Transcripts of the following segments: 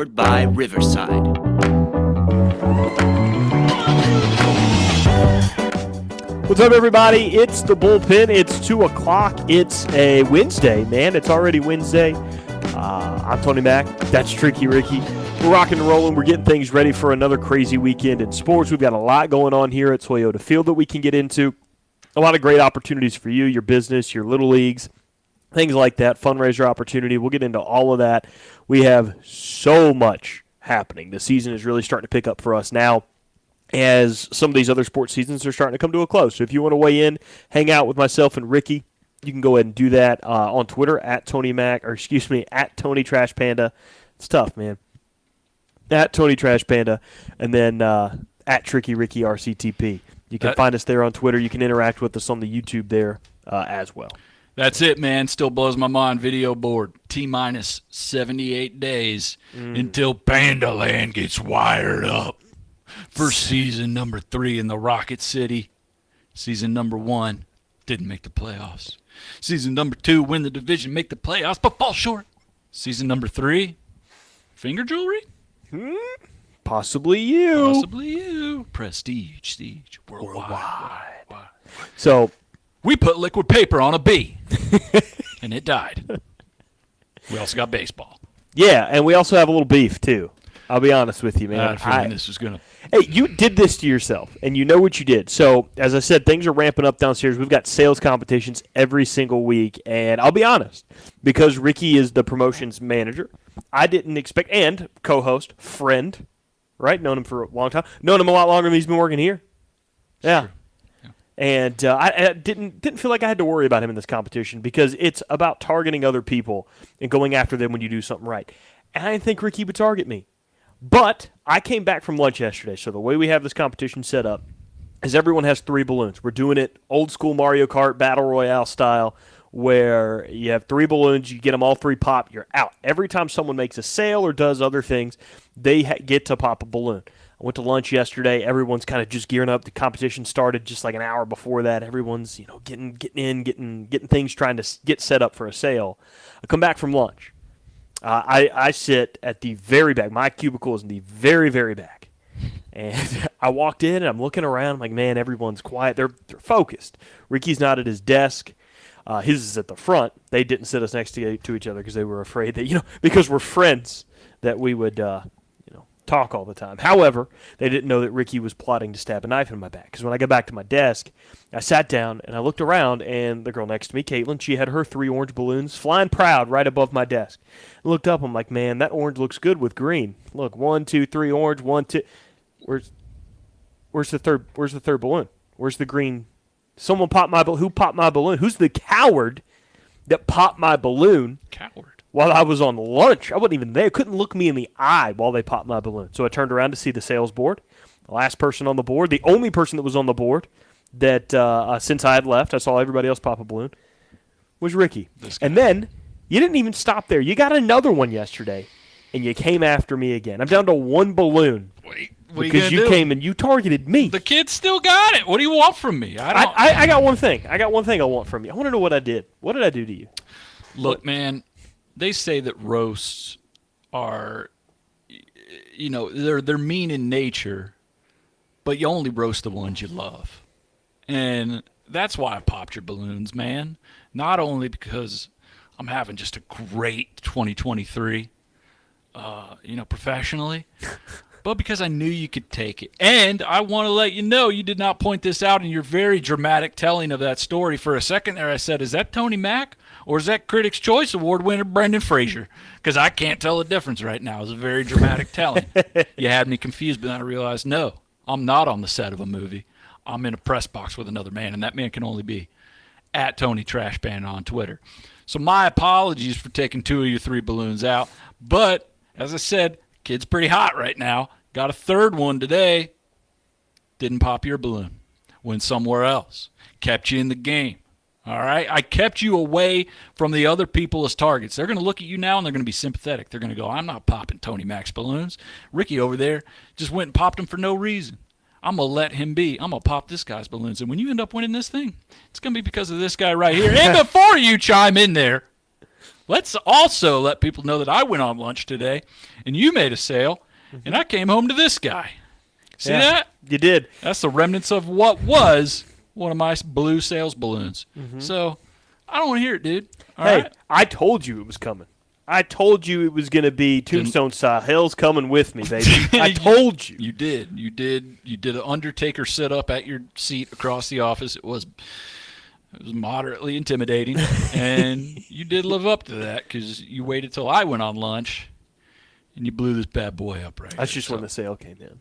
powered by Riverside. What's up, everybody? It's the Bullpen. It's 2 o'clock. It's a Wednesday, man. It's already Wednesday. I'm Tony Mack. That's Tricky Ricky. We're rocking and rolling. We're getting things ready for another crazy weekend in sports. We've got a lot going on here at Toyota Field that we can get into. A lot of great opportunities for you, your business, your little leagues, things like that, fundraiser opportunity. We'll get into all of that. We have so much happening. The season is really starting to pick up for us now, as some of these other sports seasons are starting to come to a close. So if you want to weigh in, hang out with myself and Ricky, you can go ahead and do that on Twitter at Tony Trash Panda. It's tough, man. At Tony Trash Panda, and then at Tricky Ricky RCTP. You can find us there on Twitter. You can interact with us on the YouTube there as well. That's it, man. Still blows my mind. Video board. T-minus 78 days until Panda Land gets wired up for season number 3 in the Rocket City. Season number 1 didn't make the playoffs. Season number 2 win the division, make the playoffs, but fall short. Season number 3, finger jewelry? Possibly you. Possibly you. Prestige, worldwide. So we put liquid paper on a bee, and it died. We also got baseball. Yeah, and we also have a little beef, too. I'll be honest with you, man. I had a feeling this was going to... Hey, you did this to yourself, and you know what you did. So, as I said, things are ramping up downstairs. We've got sales competitions every single week, and I'll be honest, because Ricky is the promotions manager, I didn't expect, and co-host, friend, right? Known him for a long time. Known him a lot longer than he's been working here. Yeah. Sure. Yeah. And I didn't feel like I had to worry about him in this competition because it's about targeting other people and going after them when you do something right. And I didn't think Ricky would target me. But I came back from lunch yesterday, so the way we have this competition set up is everyone has 3 balloons. We're doing it old school Mario Kart Battle Royale style, where you have 3 balloons, you get them all 3 pop, you're out. Every time someone makes a sale or does other things, they get to pop a balloon. I went to lunch yesterday. Everyone's kind of just gearing up. The competition started just like an hour before that. Everyone's getting things, trying to get set up for a sale. I come back from lunch. I sit at the very back. My cubicle is in the very, very back. And I walked in, and I'm looking around. I'm like, man, everyone's quiet. They're focused. Ricky's not at his desk. His is at the front. They didn't sit us next to each other because they were afraid that, because we're friends, that we would, talk all the time. However, they didn't know that Ricky was plotting to stab a knife in my back. Because when I got back to my desk, I sat down and I looked around, and the girl next to me, Caitlin, she had her 3 orange balloons flying proud right above my desk. I looked up, I'm like, man, that orange looks good with green. Look, 1, 2, 3 orange, 1, 2. Where's the third balloon? Where's the green? Someone popped my balloon. Who popped my balloon? Who's the coward that popped my balloon? Coward. While I was on lunch. I wasn't even there. Couldn't look me in the eye while they popped my balloon. So I turned around to see the sales board. The last person on the board, the only person that was on the board that since I had left, I saw everybody else pop a balloon, was Ricky. And then you didn't even stop there. You got another one yesterday, and you came after me again. I'm down to 1 balloon. Wait, because you came and you targeted me. The kid still got it. What do you want from me? I got one thing. I want from you. I want to know what I did. What did I do to you? Look, man, they say that roasts are, they're mean in nature, but you only roast the ones you love. And that's why I popped your balloons, man. Not only because I'm having just a great 2023, professionally, but because I knew you could take it. And I want to let you know, you did not point this out in your very dramatic telling of that story. For a second there, I said, is that Tony Mack or is that Critics' Choice Award winner Brendan Fraser? Because I can't tell the difference right now. It was a very dramatic telling. You had me confused, but then I realized, no, I'm not on the set of a movie. I'm in a press box with another man, and that man can only be at Tony Trash Panda on Twitter. So my apologies for taking 2 of your 3 balloons out. But, as I said, kid's pretty hot right now. Got a 3rd one today. Didn't pop your balloon. Went somewhere else. Kept you in the game. All right? I kept you away from the other people as targets. They're going to look at you now, and they're going to be sympathetic. They're going to go, I'm not popping Tony Mack's balloons. Ricky over there just went and popped them for no reason. I'm going to let him be. I'm going to pop this guy's balloons. And when you end up winning this thing, it's going to be because of this guy right here. And before you chime in there, Let's also let people know that I went on lunch today, and you made a sale, and I came home to this guy. See that? You did. That's the remnants of what was one of my blue sales balloons. So I don't want to hear it, dude. All Hey, right? I told you it was coming. I told you it was going to be Tombstone style. Hell's coming with me, baby. I told you. You did. You did an Undertaker sit up at your seat across the office. It was moderately intimidating, and you did live up to that because you waited till I went on lunch, and you blew this bad boy up right. That's here, just when the sale came in.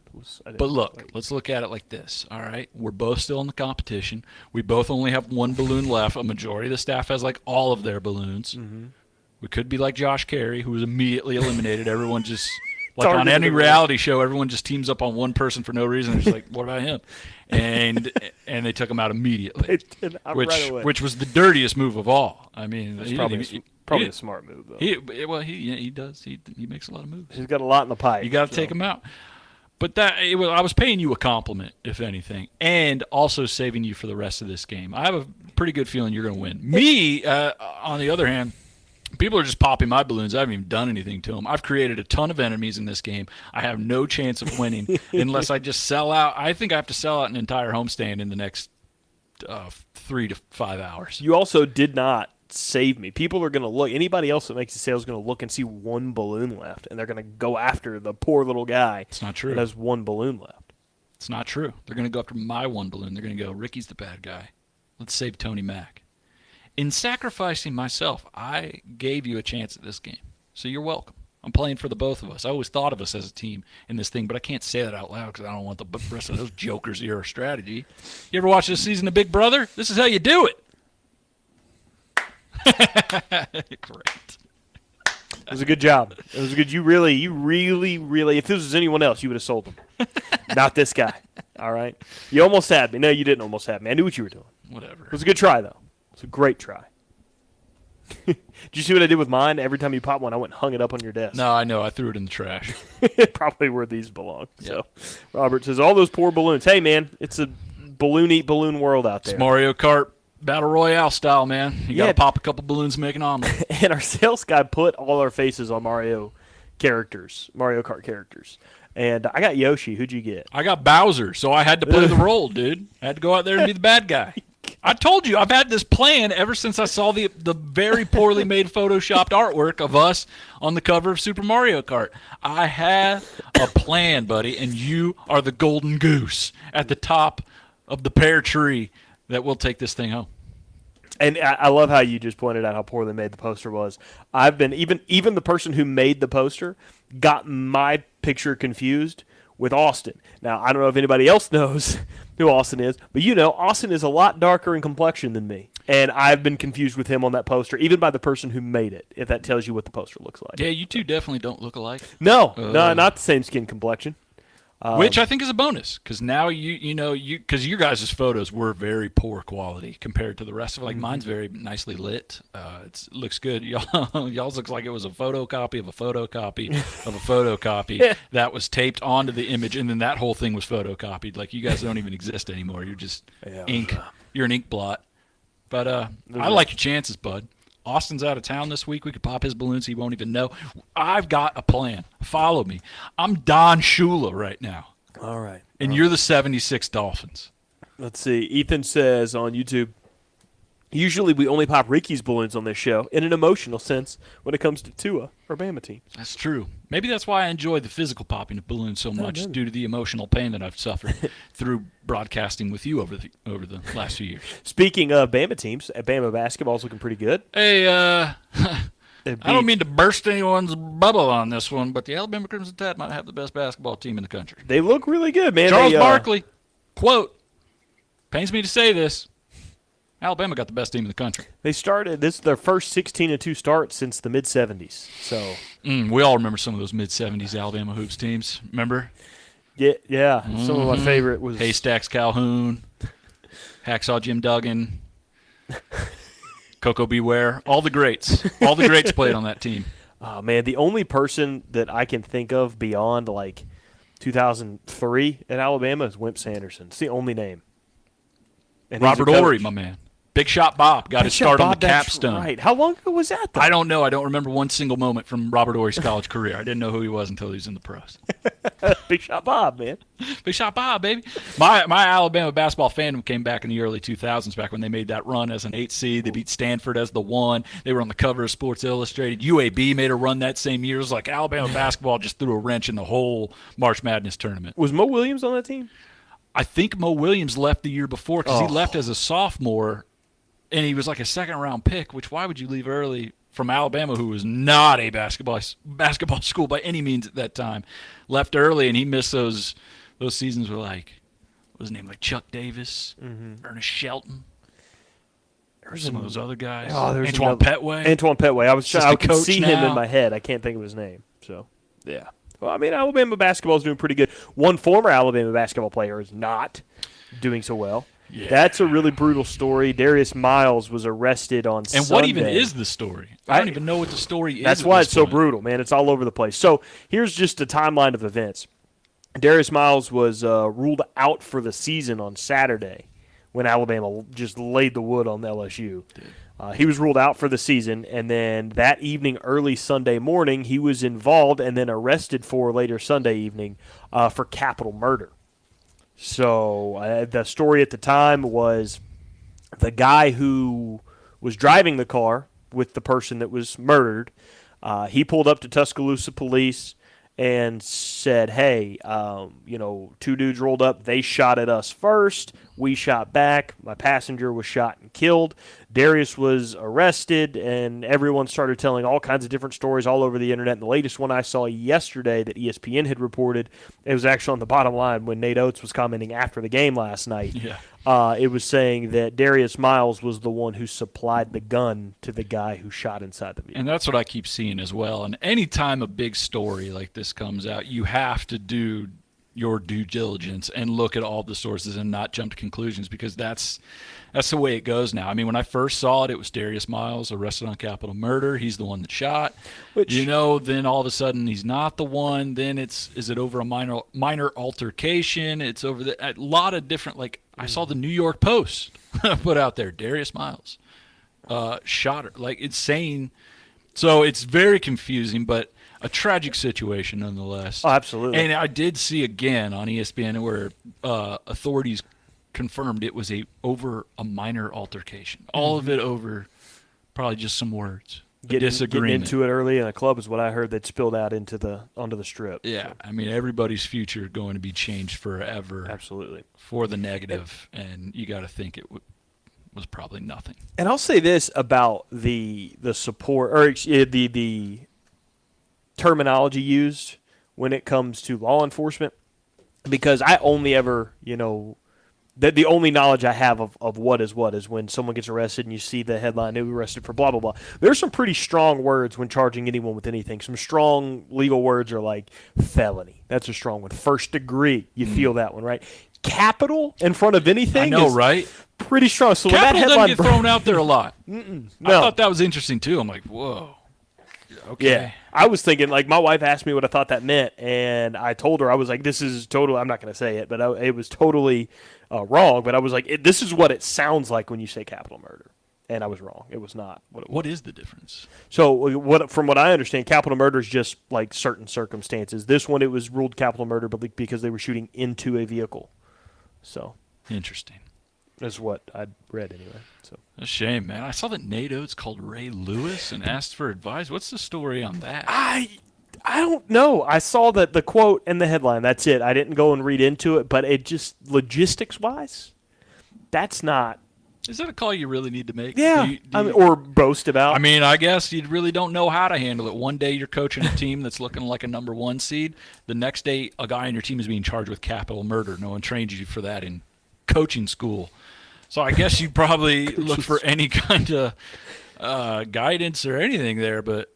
But look, let's look at it like this. All right, we're both still in the competition. We both only have one balloon left. A majority of the staff has like all of their balloons. We could be like Josh Carey, who was immediately eliminated. Everyone just like on any reality show, everyone just teams up on one person for no reason. It's like, what about him? And they took him out immediately, which was the dirtiest move of all. I mean, it's probably a smart move though. He does. He makes a lot of moves. He's got a lot in the pipe. You got to take him out. But I was paying you a compliment, if anything, and also saving you for the rest of this game. I have a pretty good feeling you're going to win. Me, on the other hand, people are just popping my balloons. I haven't even done anything to them. I've created a ton of enemies in this game. I have no chance of winning unless I just sell out. I think I have to sell out an entire homestand in the next 3 to 5 hours. You also did not save me. People are going to look. Anybody else that makes a sale is going to look and see one balloon left, and they're going to go after the poor little guy. It's not true. That has one balloon left. It's not true. They're going to go after my one balloon. They're going to go, Ricky's the bad guy. Let's save Tony Mack. In sacrificing myself, I gave you a chance at this game. So you're welcome. I'm playing for the both of us. I always thought of us as a team in this thing, but I can't say that out loud because I don't want the rest of those jokers to hear our strategy. You ever watch this season of Big Brother? This is how you do it. Great. It was a good job. It was a good. You really, if this was anyone else, you would have sold them. Not this guy. All right. You almost had me. No, you didn't almost have me. I knew what you were doing. Whatever. It was a good try, though. It's a great try. Did you see what I did with mine? Every time you pop one, I went and hung it up on your desk. No, I know. I threw it in the trash. Probably where these belong. Yep. So, Robert says, all those poor balloons. Hey, man, it's a balloon world out there. It's Mario Kart Battle Royale style, man. You got to Yeah. pop a couple balloons, make an omelet. And our sales guy put all our faces on Mario Kart characters. And I got Yoshi. Who'd you get? I got Bowser, so I had to play the role, dude. I had to go out there and be the bad guy. I told you, I've had this plan ever since I saw the very poorly made photoshopped artwork of us on the cover of Super Mario Kart. I have a plan, buddy, and you are the golden goose at the top of the pear tree that will take this thing home. And I love how you just pointed out how poorly made the poster was. I've been even the person who made the poster got my picture confused with Austin. Now, I don't know if anybody else knows who Austin is, but Austin is a lot darker in complexion than me. And I've been confused with him on that poster, even by the person who made it, if that tells you what the poster looks like. Yeah, you two definitely don't look alike. No, not the same skin complexion. Which I think is a bonus, because now because your guys' photos were very poor quality compared to the rest of it. Like mine's very nicely lit. It looks good. Y'all's looks like it was a photocopy of a photocopy of a photocopy that was taped onto the image, and then that whole thing was photocopied. Like you guys don't even exist anymore. You're just ink. You're an ink blot. But I like your chances, bud. Austin's out of town this week. We could pop his balloons. He won't even know. I've got a plan. Follow me. I'm Don Shula right now. All right. And you're the 76 Dolphins. Let's see. Ethan says on YouTube, usually we only pop Ricky's balloons on this show in an emotional sense when it comes to Tua or Bama teams. That's true. Maybe that's why I enjoy the physical popping of balloons so much due to the emotional pain that I've suffered through broadcasting with you over the last few years. Speaking of Bama teams, Bama basketball's looking pretty good. Hey, I don't mean to burst anyone's bubble on this one, but the Alabama Crimson Tide might have the best basketball team in the country. They look really good, man. Charles Barkley, quote, pains me to say this, Alabama got the best team in the country. They started, this is their first 16-2 start since the mid-'70s. So we all remember some of those mid-'70s Alabama hoops teams. Remember? Yeah. Some of my favorite was Haystacks Calhoun, Hacksaw Jim Duggan, Coco Beware. All the greats. All the greats played on that team. Oh, man, the only person that I can think of beyond, 2003 at Alabama is Wimp Sanderson. It's the only name. And Robert Ory, my man. Big Shot Bob got his start on the That's capstone. Right. How long ago was that, though? I don't know. I don't remember one single moment from Robert Ory's college career. I didn't know who he was until he was in the pros. Big Shot Bob, man. Big Shot Bob, baby. My Alabama basketball fandom came back in the early 2000s, back when they made that run as an 8 seed. They beat Stanford as the 1. They were on the cover of Sports Illustrated. UAB made a run that same year. It was like Alabama basketball just threw a wrench in the whole March Madness tournament. Was Mo Williams on that team? I think Mo Williams left the year before because he left as a sophomore, and he was like a second-round pick, which why would you leave early from Alabama, who was not a basketball school by any means at that time? Left early, and he missed those seasons with, like, what was his name, like Chuck Davis, Ernest Shelton. There's some of those other guys. Oh, there's Antoine Petway. Antoine Petway. I could see him now. in my head. I can't think of his name. So, yeah. Well, I mean, Alabama basketball is doing pretty good. One former Alabama basketball player is not doing so well. Yeah. That's a really brutal story. Darius Miles was arrested on Sunday. And what even is the story? I don't even know what the story is. That's why it's so brutal, man. It's all over the place. So here's just a timeline of events. Darius Miles was ruled out for the season on Saturday when Alabama just laid the wood on LSU. He was ruled out for the season, and then that evening, early Sunday morning, he was involved and then arrested for later Sunday evening for capital murder. So the story at the time was the guy who was driving the car with the person that was murdered, he pulled up to Tuscaloosa police and said, hey, 2 dudes rolled up. They shot at us first. We shot back. My passenger was shot and killed. Darius was arrested, and everyone started telling all kinds of different stories all over the internet. And the latest one I saw yesterday that ESPN had reported, it was actually on the bottom line when Nate Oates was commenting after the game last night. Yeah. It was saying that Darius Miles was the one who supplied the gun to the guy who shot inside the vehicle. And that's what I keep seeing as well. And anytime a big story like this comes out, you have to do your due diligence and look at all the sources and not jump to conclusions, because that's the way it goes now. I mean, when I first saw it, it was Darius Miles arrested on capital murder. He's the one that shot. Then all of a sudden he's not the one. Then is it over a minor altercation? It's over a lot of different, like I saw the New York Post put out there, Darius Miles shot her. Like, it's saying, so it's very confusing, but a tragic situation nonetheless. Oh, absolutely. And I did see again on ESPN where authorities confirmed it was over a minor altercation. All of it over probably just some words. Disagreement. Getting into it early in a club is what I heard that spilled out onto the strip. Yeah, so. I mean, everybody's future going to be changed forever. Absolutely. For the negative, and you got to think it was probably nothing. And I'll say this about the support, or the terminology used when it comes to law enforcement, because I only ever, the only knowledge I have of what is when someone gets arrested and you see the headline, they were arrested for blah, blah, blah. There's some pretty strong words when charging anyone with anything. Some strong legal words are like felony. That's a strong one. First degree. You feel that one, right? Capital in front of anything. I know, right? Pretty strong. So Capital when that headline doesn't get thrown out there a lot. No. I thought that was interesting too. I'm like, whoa. Okay. Yeah. I was thinking, like, my wife asked me what I thought that meant, and I told her, I was like, this is totally, I'm not going to say it, but it was totally wrong. But I was like, this is what it sounds like when you say capital murder. And I was wrong. It was not what it was. What is the difference? So from what I understand, capital murder is just like certain circumstances. This one, it was ruled capital murder but because they were shooting into a vehicle. So interesting. That's what I'd read anyway. So a shame, man. I saw that Nate Oates called Ray Lewis and asked for advice. What's the story on that? I don't know. I saw the quote and the headline. That's it. I didn't go and read into it, but it just logistics-wise, that's not. Is that a call you really need to make? Yeah, or boast about. I mean, I guess you really don't know how to handle it. One day you're coaching a team that's looking like a number 1 seed. The next day, a guy on your team is being charged with capital murder. No one trained you for that in coaching school. So I guess you probably look for any kind of guidance or anything there, but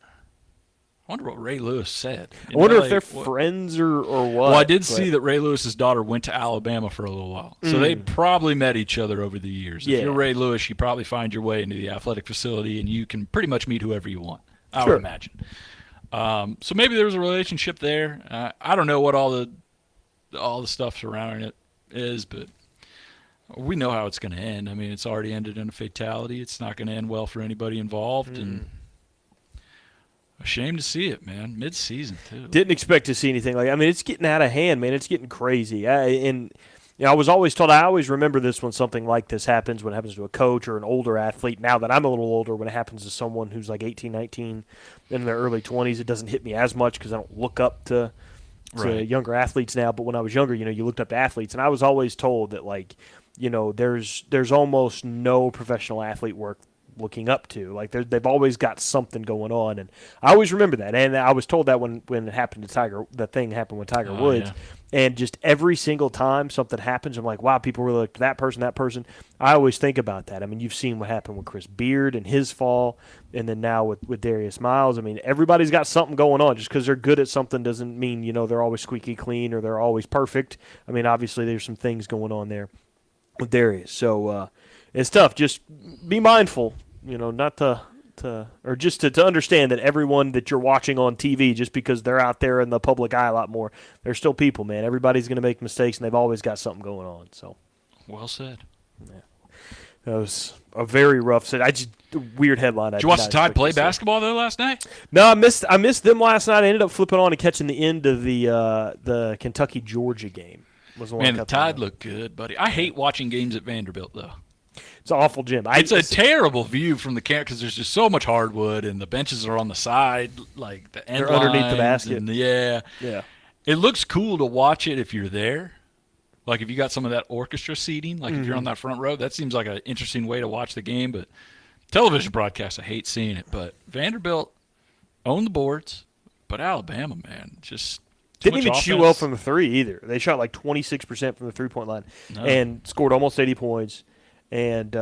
I wonder what Ray Lewis said. I wonder if they're friends or what. Well, I did see that Ray Lewis's daughter went to Alabama for a little while. So they probably met each other over the years. Yeah. If you're Ray Lewis, you probably find your way into the athletic facility, and you can pretty much meet whoever you want, I would imagine. So maybe there was a relationship there. I don't know what all the stuff surrounding it is, but We know how it's going to end. I mean, it's already ended in a fatality. It's not going to end well for anybody involved, and a shame to see it, man. Mid-season too. Didn't expect to see anything like. I mean, it's getting out of hand, man. It's getting crazy. I was always told. I always remember this when something like this happens. When it happens to a coach or an older athlete. Now that I'm a little older, when it happens to someone who's like 18, 19, in their early 20s, it doesn't hit me as much because I don't look up to younger athletes now. But when I was younger, you looked up to athletes, and I was always told that there's almost no professional athlete worth looking up to. Like they've always got something going on, and I always remember that. And I was told that when it happened to Tiger, the thing happened with Tiger Woods, and just every single time something happens, I'm like, wow, people really look to that person. I always think about that. I mean, you've seen what happened with Chris Beard and his fall, and then now with Darius Miles. I mean, everybody's got something going on. Just because they're good at something doesn't mean they're always squeaky clean or they're always perfect. I mean, obviously there's some things going on there with Darius. So it's tough. Just be mindful, not to understand that everyone that you're watching on TV, just because they're out there in the public eye a lot more, they're still people, man. Everybody's going to make mistakes, and they've always got something going on. So, well said. Yeah. That was a very rough set. Weird headline. Did you watch the Tide play basketball though last night? No, I missed them last night. I ended up flipping on and catching the end of the Kentucky Georgia game. Man, the Tide looked good, buddy. I hate watching games at Vanderbilt though. It's an awful gym. It's a terrible view from the camp because there's just so much hardwood and the benches are on the side, like the end They're underneath the basket. Yeah. It looks cool to watch it if you're there. Like if you got some of that orchestra seating, like if you're on that front row, that seems like an interesting way to watch the game. But television broadcast, I hate seeing it. But Vanderbilt owned the boards, but Alabama, man, just didn't even shoot well from the three either. They shot like 26% from the three-point line and scored almost 80 points. And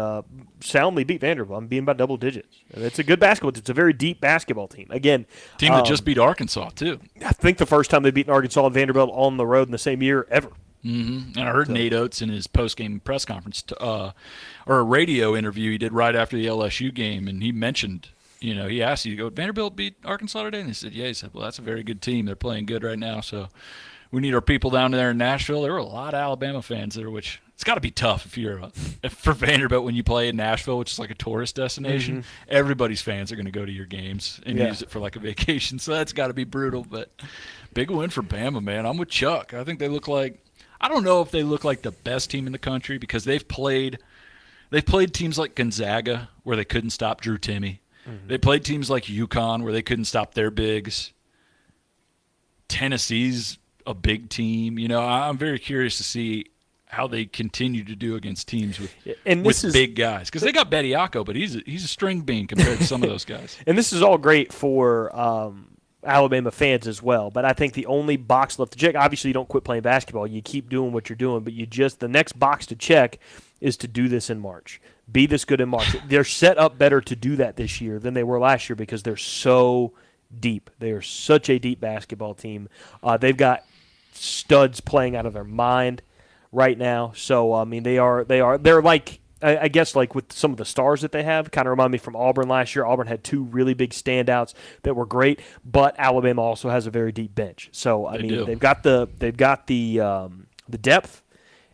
soundly beat Vanderbilt. I'm being by double digits. It's a good basketball. It's a very deep basketball team. Again, team that just beat Arkansas too. I think the first time they beat Arkansas and Vanderbilt on the road in the same year ever. Mm-hmm. And I heard Nate Oates in his post-game press conference or a radio interview he did right after the LSU game, and he mentioned, he asked you, Vanderbilt beat Arkansas today? And he said, yeah. He said, well, that's a very good team. They're playing good right now, so we need our people down there in Nashville. There were a lot of Alabama fans there, which it's got to be tough for Vanderbilt when you play in Nashville, which is like a tourist destination. Mm-hmm. Everybody's fans are going to go to your games and use it for like a vacation, so that's got to be brutal. But big win for Bama, man. I'm with Chuck. I think they look like – I don't know if they look like the best team in the country because they've played teams like Gonzaga where they couldn't stop Drew Timme. Mm-hmm. They played teams like UConn where they couldn't stop their bigs. Tennessee's a big team. I'm very curious to see how they continue to do against teams with big guys because they got Bediako, but he's a string bean compared to some of those guys. And this is all great for Alabama fans as well, but I think the only box left to check, obviously you don't quit playing basketball, you keep doing what you're doing, but the next box to check is to do this in March. Be this good in March. They're set up better to do that this year than they were last year because they're so deep. They are such a deep basketball team. They've got studs playing out of their mind right now. So I mean, they're like, I guess, like with some of the stars that they have, kind of remind me from Auburn last year. Auburn had two really big standouts that were great, but Alabama also has a very deep bench. So I mean, they've got the depth,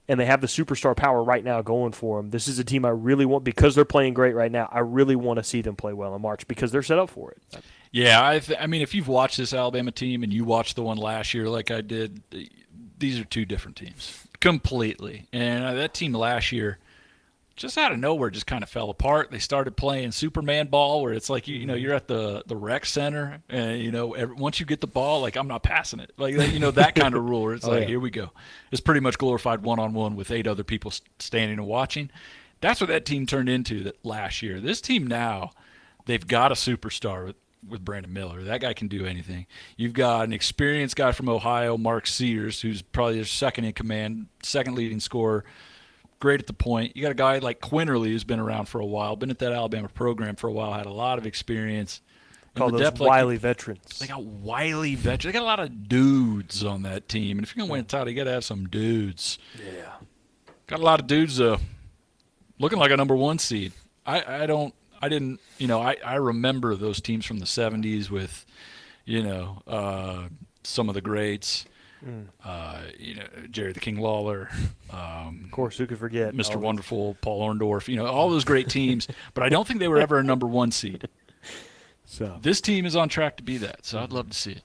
and they have the superstar power right now going for them. This is a team I really want because they're playing great right now. I really want to see them play well in March because they're set up for it. Yeah, I mean, if you've watched this Alabama team and you watched the one last year like I did, these are two different teams completely. And that team last year, just out of nowhere, just kind of fell apart. They started playing Superman ball, where it's like you're at the rec center, and once you get the ball, like I'm not passing it, like that kind of rule. Where it's here we go. It's pretty much glorified one-on-one with 8 other people standing and watching. That's what that team turned into last year. This team now, they've got a superstar with Brandon Miller. That guy can do anything. You've got an experienced guy from Ohio, Mark Sears, who's probably their second in command, second leading scorer. Great at the point. You got a guy like Quinterly who's been around for a while, been at that Alabama program for a while, had a lot of experience. Call those wily veterans. They got wily veterans. They got a lot of dudes on that team. And if you're going to win a title, you got to have some dudes. Yeah. Got a lot of dudes looking like a number 1 seed. I remember those teams from the 70s with, some of the greats. Jerry the King Lawler. Of course, who could forget Mr. all Wonderful, Paul Orndorff, all those great teams, but I don't think they were ever a number one seed. So This team is on track to be that, so I'd love to see it.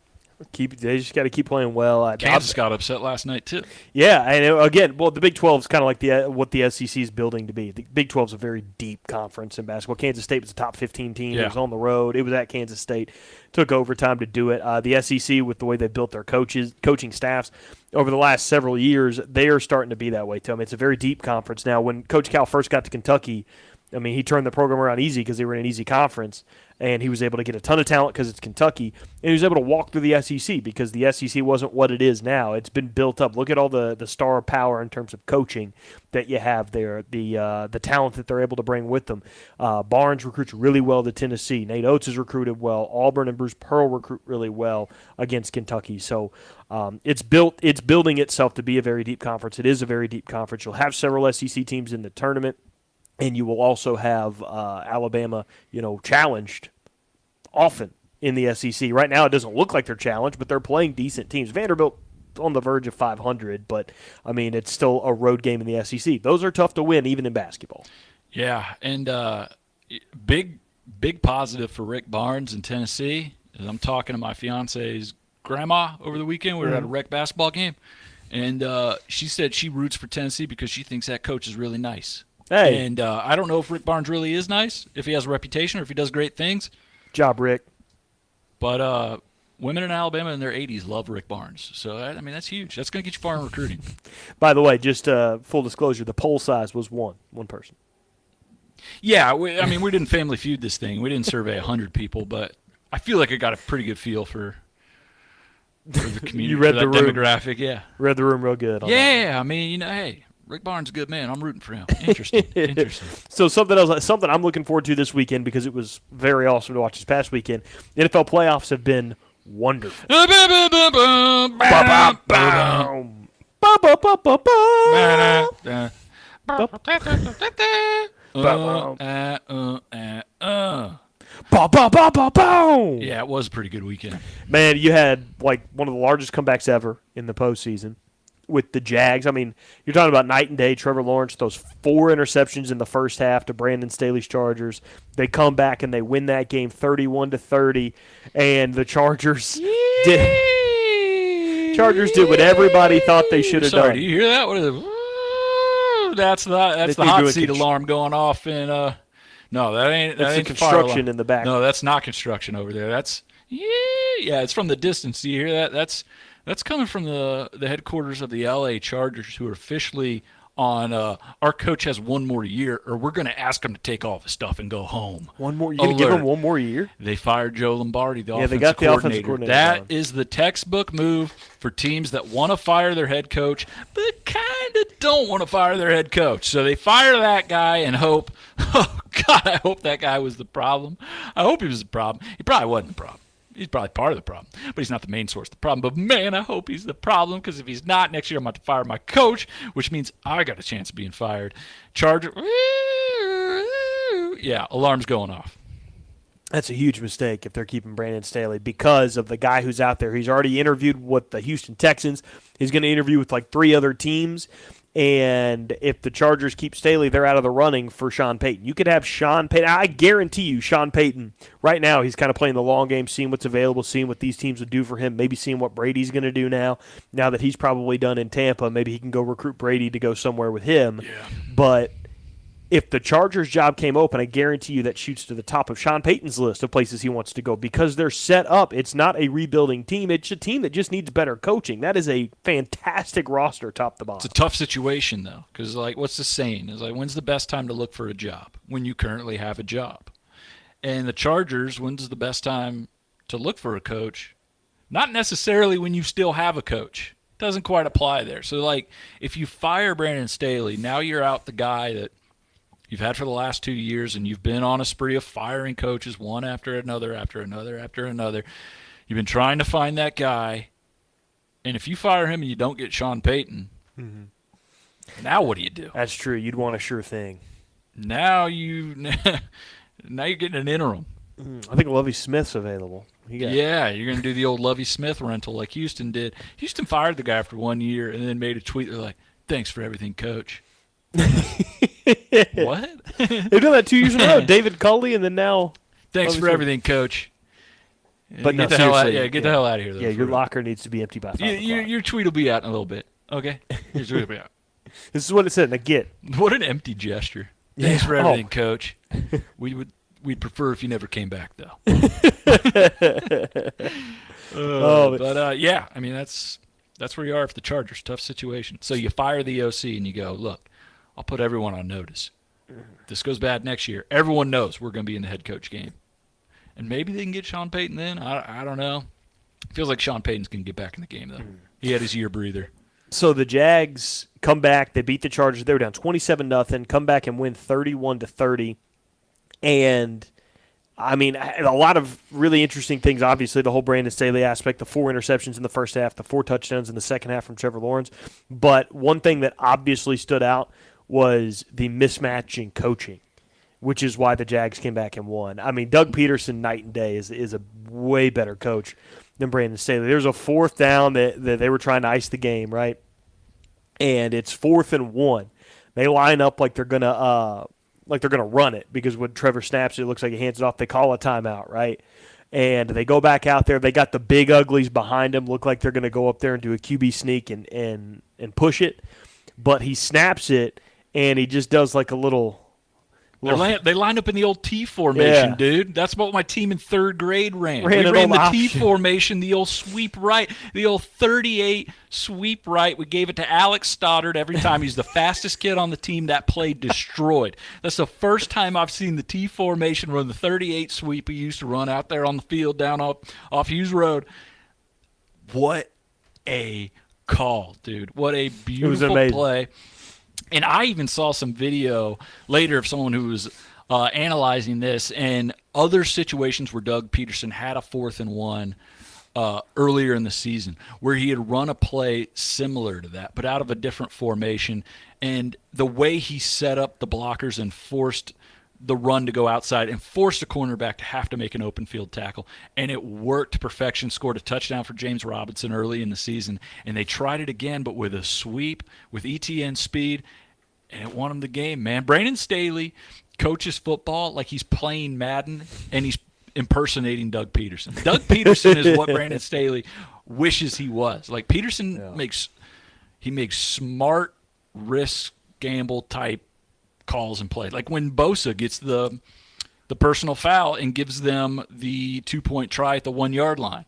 they just got to keep playing well. Kansas got upset last night, too. Yeah, and again, well, the Big 12 is kind of like what the SEC is building to be. The Big 12 is a very deep conference in basketball. Kansas State was a top 15 team. Yeah. It was on the road. It was at Kansas State. Took overtime to do it. The SEC, with the way they built their coaching staffs over the last several years, they are starting to be that way, too. I mean, it's a very deep conference. Now, when Coach Cal first got to Kentucky, I mean, he turned the program around easy because they were in an easy conference, and he was able to get a ton of talent because it's Kentucky, and he was able to walk through the SEC because the SEC wasn't what it is now. It's been built up. Look at all the star power in terms of coaching that you have there, the talent that they're able to bring with them. Barnes recruits really well to Tennessee. Nate Oates has recruited well. Auburn and Bruce Pearl recruit really well against Kentucky. So it's building itself to be a very deep conference. It is a very deep conference. You'll have several SEC teams in the tournament. And you will also have Alabama, challenged often in the SEC. Right now, it doesn't look like they're challenged, but they're playing decent teams. Vanderbilt on the verge of 500, but, I mean, it's still a road game in the SEC. Those are tough to win, even in basketball. Yeah, and big positive for Rick Barnes in Tennessee is I'm talking to my fiance's grandma over the weekend. We were at a rec basketball game, and she said she roots for Tennessee because she thinks that coach is really nice. Hey. And I don't know if Rick Barnes really is nice, if he has a reputation or if he does great things. Job, Rick. But women in Alabama in their 80s love Rick Barnes. So, I mean, that's huge. That's going to get you far in recruiting. By the way, just full disclosure, the poll size was one person. Yeah, we didn't Family Feud this thing. We didn't survey 100 people, but I feel like I got a pretty good feel for the community, You read the room. demographic. Yeah. Read the room real good. On Yeah, that. I mean, hey. Rick Barnes is a good man. I'm rooting for him. Interesting. So something I'm looking forward to this weekend because it was very awesome to watch this past weekend. The NFL playoffs have been wonderful. Yeah, it was a pretty good weekend. Man, you had like one of the largest comebacks ever in the postseason with the Jags. I mean, you're talking about night and day. Trevor Lawrence throws 4 interceptions in the first half to Brandon Staley's Chargers. They come back and they win that game 31-30, and the Chargers did what everybody thought they should have done. Do you hear that? What is it? That's the hot seat alarm going off in no, that ain't the construction in the back. No, that's not construction over there. That's yeah, it's from the distance. Do you hear that? That's coming from the headquarters of the LA Chargers, who are officially on our coach has one more year, or we're going to ask him to take all the stuff and go home. One more? You're going to give him one more year? They fired Joe Lombardi, the offensive they got the coordinator. offensive coordinator. That is the textbook move for teams that want to fire their head coach, but kind of don't want to fire their head coach. So they fire that guy and hope, oh, God, I hope that guy was the problem. I hope he was the problem. He probably wasn't the problem. He's probably part of the problem, but he's not the main source of the problem. But, man, I hope he's the problem, because if he's not, next year I'm about to fire my coach, which means I got a chance of being fired. Charger, yeah, alarm's going off. That's a huge mistake if they're keeping Brandon Staley because of the guy who's out there. He's already interviewed with the Houston Texans. He's going to interview with like 3 other teams. And if the Chargers keep Staley, they're out of the running for Sean Payton. You could have Sean Payton. I guarantee you Sean Payton, right now, he's kind of playing the long game, seeing what's available, seeing what these teams would do for him, maybe seeing what Brady's going to do now. Now that he's probably done in Tampa, maybe he can go recruit Brady to go somewhere with him. Yeah. But if the Chargers job came open, I guarantee you that shoots to the top of Sean Payton's list of places he wants to go because they're set up. It's not a rebuilding team. It's a team that just needs better coaching. That is a fantastic roster top to bottom. It's a tough situation, though, because, like, what's the saying? It's like, when's the best time to look for a job? When you currently have a job. And the Chargers, when's the best time to look for a coach? Not necessarily when you still have a coach. It doesn't quite apply there. So, like, if you fire Brandon Staley, now you're out the guy that you've had for the last 2 years, and you've been on a spree of firing coaches one after another, after another, after another. You've been trying to find that guy, and if you fire him and you don't get Sean Payton, now what do you do? That's true. You'd want a sure thing. Now you're getting an interim. I think Lovie Smith's available. Yeah, you're going to do the old Lovie Smith rental like Houston did. Houston fired the guy after 1 year and then made a tweet. They're like, "Thanks for everything, coach." What? They've done that 2 years in a row. David Culley, and then now. Thanks for everything, coach. But get no, the hell out. seriously, Yeah, get the hell out of here. Though, yeah, your locker needs to be empty by 5 o'clock. Your tweet will be out in a little bit. Okay, your tweet will be out. This is what it said. Now get. What an empty gesture. Thanks for everything, coach. We'd prefer if you never came back, though. Yeah, I mean that's where you are for the Chargers. Tough situation. So you fire the OC and you go, look, I'll put everyone on notice. If this goes bad next year, everyone knows we're going to be in the head coach game. And maybe they can get Sean Payton then. I don't know. Feels like Sean Payton's going to get back in the game, though. He had his year breather. So the Jags come back. They beat the Chargers. They were down 27-0. Come back and win 31-30. And, I mean, a lot of really interesting things. Obviously, the whole Brandon Staley aspect, the 4 interceptions in the first half, the 4 touchdowns in the second half from Trevor Lawrence. But one thing that obviously stood out was the mismatch in coaching, which is why the Jags came back and won. I mean, Doug Peterson, night and day, is a way better coach than Brandon Staley. There's a 4th down that they were trying to ice the game, right? And it's 4th and 1. They line up like they're gonna run it, because when Trevor snaps it looks like he hands it off. They call a timeout, right? And they go back out there. They got the big uglies behind them. Look like they're gonna go up there and do a QB sneak and push it. But he snaps it, and he just does like a little. They lined up in the old T formation, Yeah. dude. That's what my team in 3rd grade ran. Ran We an ran old the T option. formation, the old sweep right, the old 38 sweep right. We gave it to Alex Stoddard every time. He's the fastest kid on the team. That play destroyed. That's the first time I've seen the T formation run the 38 sweep he used to run out there on the field down off Hughes Road. What a call, dude. What a beautiful play. And I even saw some video later of someone who was analyzing this and other situations where Doug Peterson had a 4th and 1 earlier in the season where he had run a play similar to that, but out of a different formation. And the way he set up the blockers and forced the run to go outside and forced a cornerback to have to make an open field tackle. And it worked to perfection, scored a touchdown for James Robinson early in the season. And they tried it again, but with a sweep, with ETN speed, and it won them the game, man. Brandon Staley coaches football like he's playing Madden, and he's impersonating Doug Peterson. Doug Peterson is what Brandon Staley wishes he was. Like, Peterson makes smart risk gamble type calls and plays. Like when Bosa gets the personal foul and gives them the 2-point try at the 1-yard line.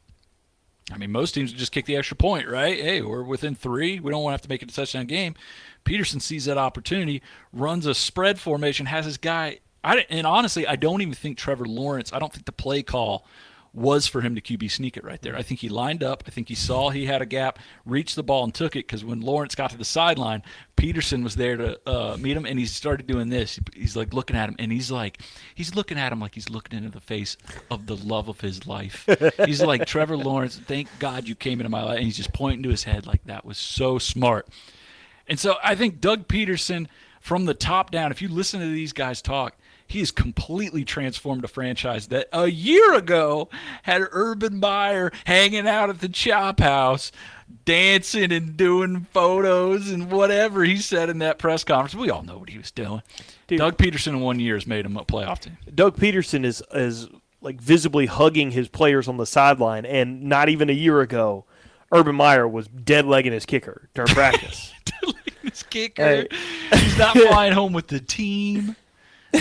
I mean, most teams would just kick the extra point, right? Hey, we're within 3. We don't want to have to make it a touchdown game. Peterson sees that opportunity, runs a spread formation, has his guy. And honestly, I don't even think Trevor Lawrence, I don't think the play call was for him to QB sneak it right there. I think he lined up. I think he saw he had a gap, reached the ball and took it, because when Lawrence got to the sideline, Peterson was there to meet him, and he started doing this. He's like looking at him, and he's looking at him like he's looking into the face of the love of his life. He's like, Trevor Lawrence, thank God you came into my life. And he's just pointing to his head like that was so smart. And so I think Doug Peterson, from the top down, if you listen to these guys talk, he has completely transformed a franchise that a year ago had Urban Meyer hanging out at the Chop House, dancing and doing photos and whatever he said in that press conference. We all know what he was doing. Dude, Doug Peterson in 1 year has made him a playoff team. Doug Peterson is like visibly hugging his players on the sideline, and not even a year ago, Urban Meyer was dead-legging his kicker during practice. Dead-legging his kicker. Hey. He's not flying home with the team.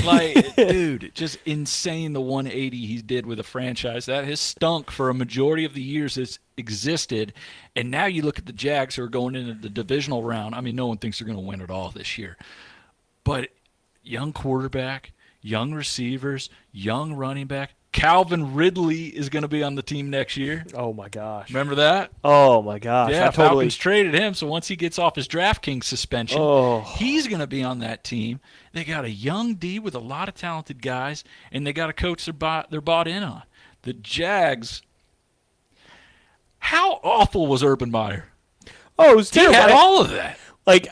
Like, dude, just insane the 180 he did with a franchise that has stunk for a majority of the years it's existed. And now you look at the Jags who are going into the divisional round. I mean, no one thinks they're going to win it all this year. But young quarterback, young receivers, young running back. Calvin Ridley is going to be on the team next year. Oh, my gosh. Remember that? Oh, my gosh. Yeah, Falcons traded him, so once he gets off his DraftKings suspension, he's going to be on that team. They got a young D with a lot of talented guys, and they got a coach they're bought in on. The Jags, how awful was Urban Meyer? Oh, it was terrible. He had all of that. Like,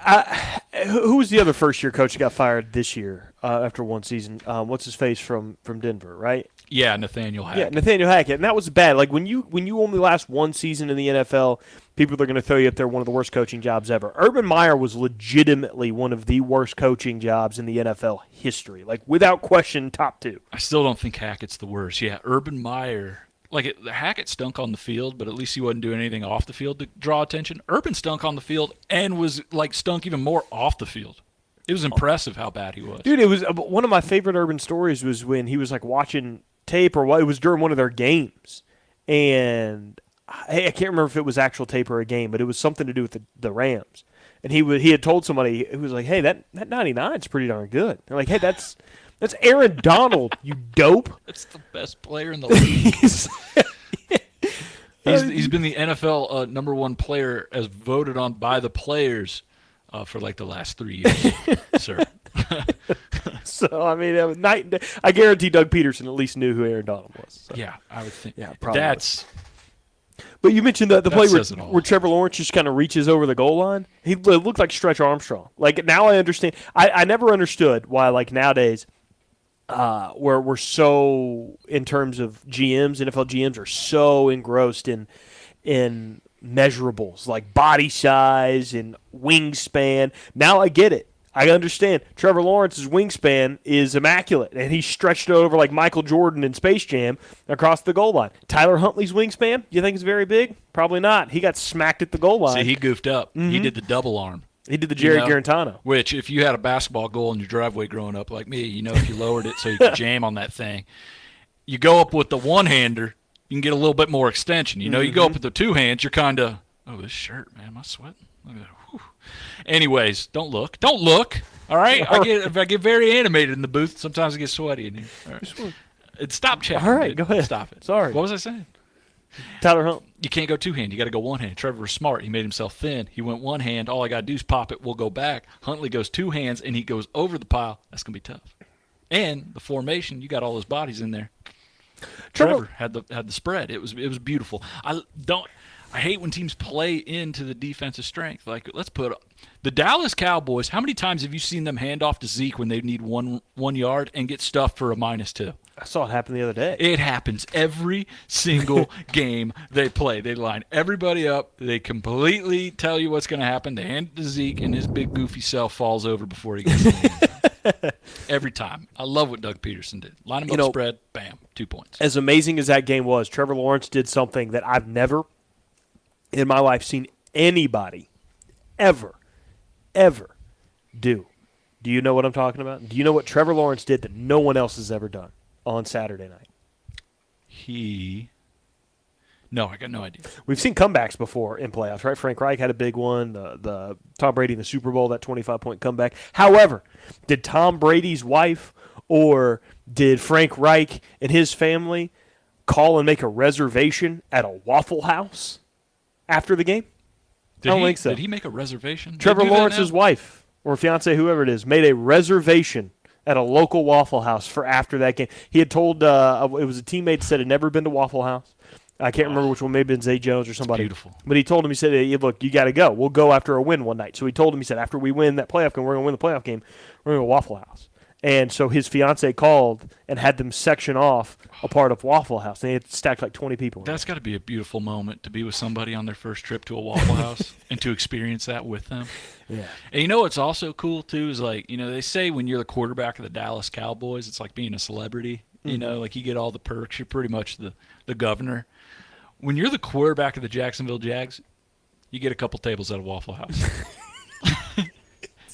Who was the other first-year coach that got fired this year after one season? What's his face from Denver, right? Yeah, Nathaniel Hackett. Yeah, Nathaniel Hackett, and that was bad. Like when you only last one season in the NFL, people are going to throw you up there one of the worst coaching jobs ever. Urban Meyer was legitimately one of the worst coaching jobs in the NFL history, like without question, top 2. I still don't think Hackett's the worst. Yeah, Urban Meyer. Hackett stunk on the field, but at least he wasn't doing anything off the field to draw attention. Urban stunk on the field and was stunk even more off the fild. It was impressive how bad he was. Dude, it was one of my favorite Urban stories was when he was watching tape or what. It was during one of their games, and I can't remember if it was actual tape or a game, but it was something to do with the Rams. And he had told somebody who was like, "Hey, that 99 is pretty darn good." They're like, "Hey, that's Aaron Donald, you dope." That's the best player in the league. He's been the NFL number 1 player as voted on by the players for the last 3 years, sir. So, I mean, night and day. I guarantee Doug Peterson at least knew who Aaron Donald was. So. Yeah, I would think. Yeah, probably. But you mentioned the play where Trevor Lawrence just kind of reaches over the goal line. He looked like Stretch Armstrong. Now I understand. I never understood why, nowadays, where we're so, in terms of GMs, NFL GMs are so engrossed in measurables like body size and wingspan. Now I get it. I understand. Trevor Lawrence's wingspan is immaculate, and he stretched it over like Michael Jordan in Space Jam across the goal line. Tyler Huntley's wingspan, you think is very big? Probably not. He got smacked at the goal line. See, he goofed up. Mm-hmm. He did the double arm. He did the Jerry Garantano. Which, if you had a basketball goal in your driveway growing up like me, if you lowered it so you could jam on that thing, you go up with the one-hander, you can get a little bit more extension. You go up with the two hands, you're kind of, oh, this shirt, man, am I sweating? Look at that. Whew. Anyways, don't look. Don't look. All right? I get very animated in the booth. Sometimes I get sweaty in here. All right. Stop chatting. All right, go ahead. Stop it. Sorry. What was I saying? Tyler Hunt. You can't go two-hand. You got to go one-hand. Trevor was smart. He made himself thin. He went one hand. All I got to do is pop it. We'll go back. Huntley goes two hands, and he goes over the pile. That's going to be tough. And the formation, you got all those bodies in there. Trevor had the spread. It was beautiful. I hate when teams play into the defensive strength. Let's put the Dallas Cowboys. How many times have you seen them hand off to Zeke when they need 1 yard and get stuffed for a -2? I saw it happen the other day. It happens every single game they play. They line everybody up. They completely tell you what's going to happen. They hand it to Zeke, and his big goofy self falls over before he gets it. Every time. I love what Doug Peterson did. Line him up, spread, bam, 2 points. As amazing as that game was, Trevor Lawrence did something that I've never in my life seen anybody ever do. Do you know what I'm talking about? Do you know what Trevor Lawrence did that no one else has ever done on Saturday night? No, I got no idea. We've seen comebacks before in playoffs, right? Frank Reich had a big one. The Tom Brady in the Super Bowl, that 25-point comeback. However, did Tom Brady's wife or did Frank Reich and his family call and make a reservation at a Waffle House after the game? I don't think so. Did he make a reservation? Trevor Lawrence's wife or fiance, whoever it is, made a reservation at a local Waffle House for after that game. He had told it was a teammate that said had never been to Waffle House. I can't remember which one, maybe been Zay Jones or somebody. Beautiful. But he told him, he said, hey, look, you got to go. We'll go after a win one night. So he told him, he said, after we win that playoff game, we're going to win the playoff game, we're going to go to Waffle House. And so his fiance called and had them section off a part of Waffle House. And they had stacked like 20 people. That's got to be a beautiful moment to be with somebody on their first trip to a Waffle House and to experience that with them. Yeah. And you know what's also cool, too, is they say when you're the quarterback of the Dallas Cowboys, it's like being a celebrity. Mm-hmm. You get all the perks. You're pretty much the governor. When you're the quarterback of the Jacksonville Jags, you get a couple tables at a Waffle House.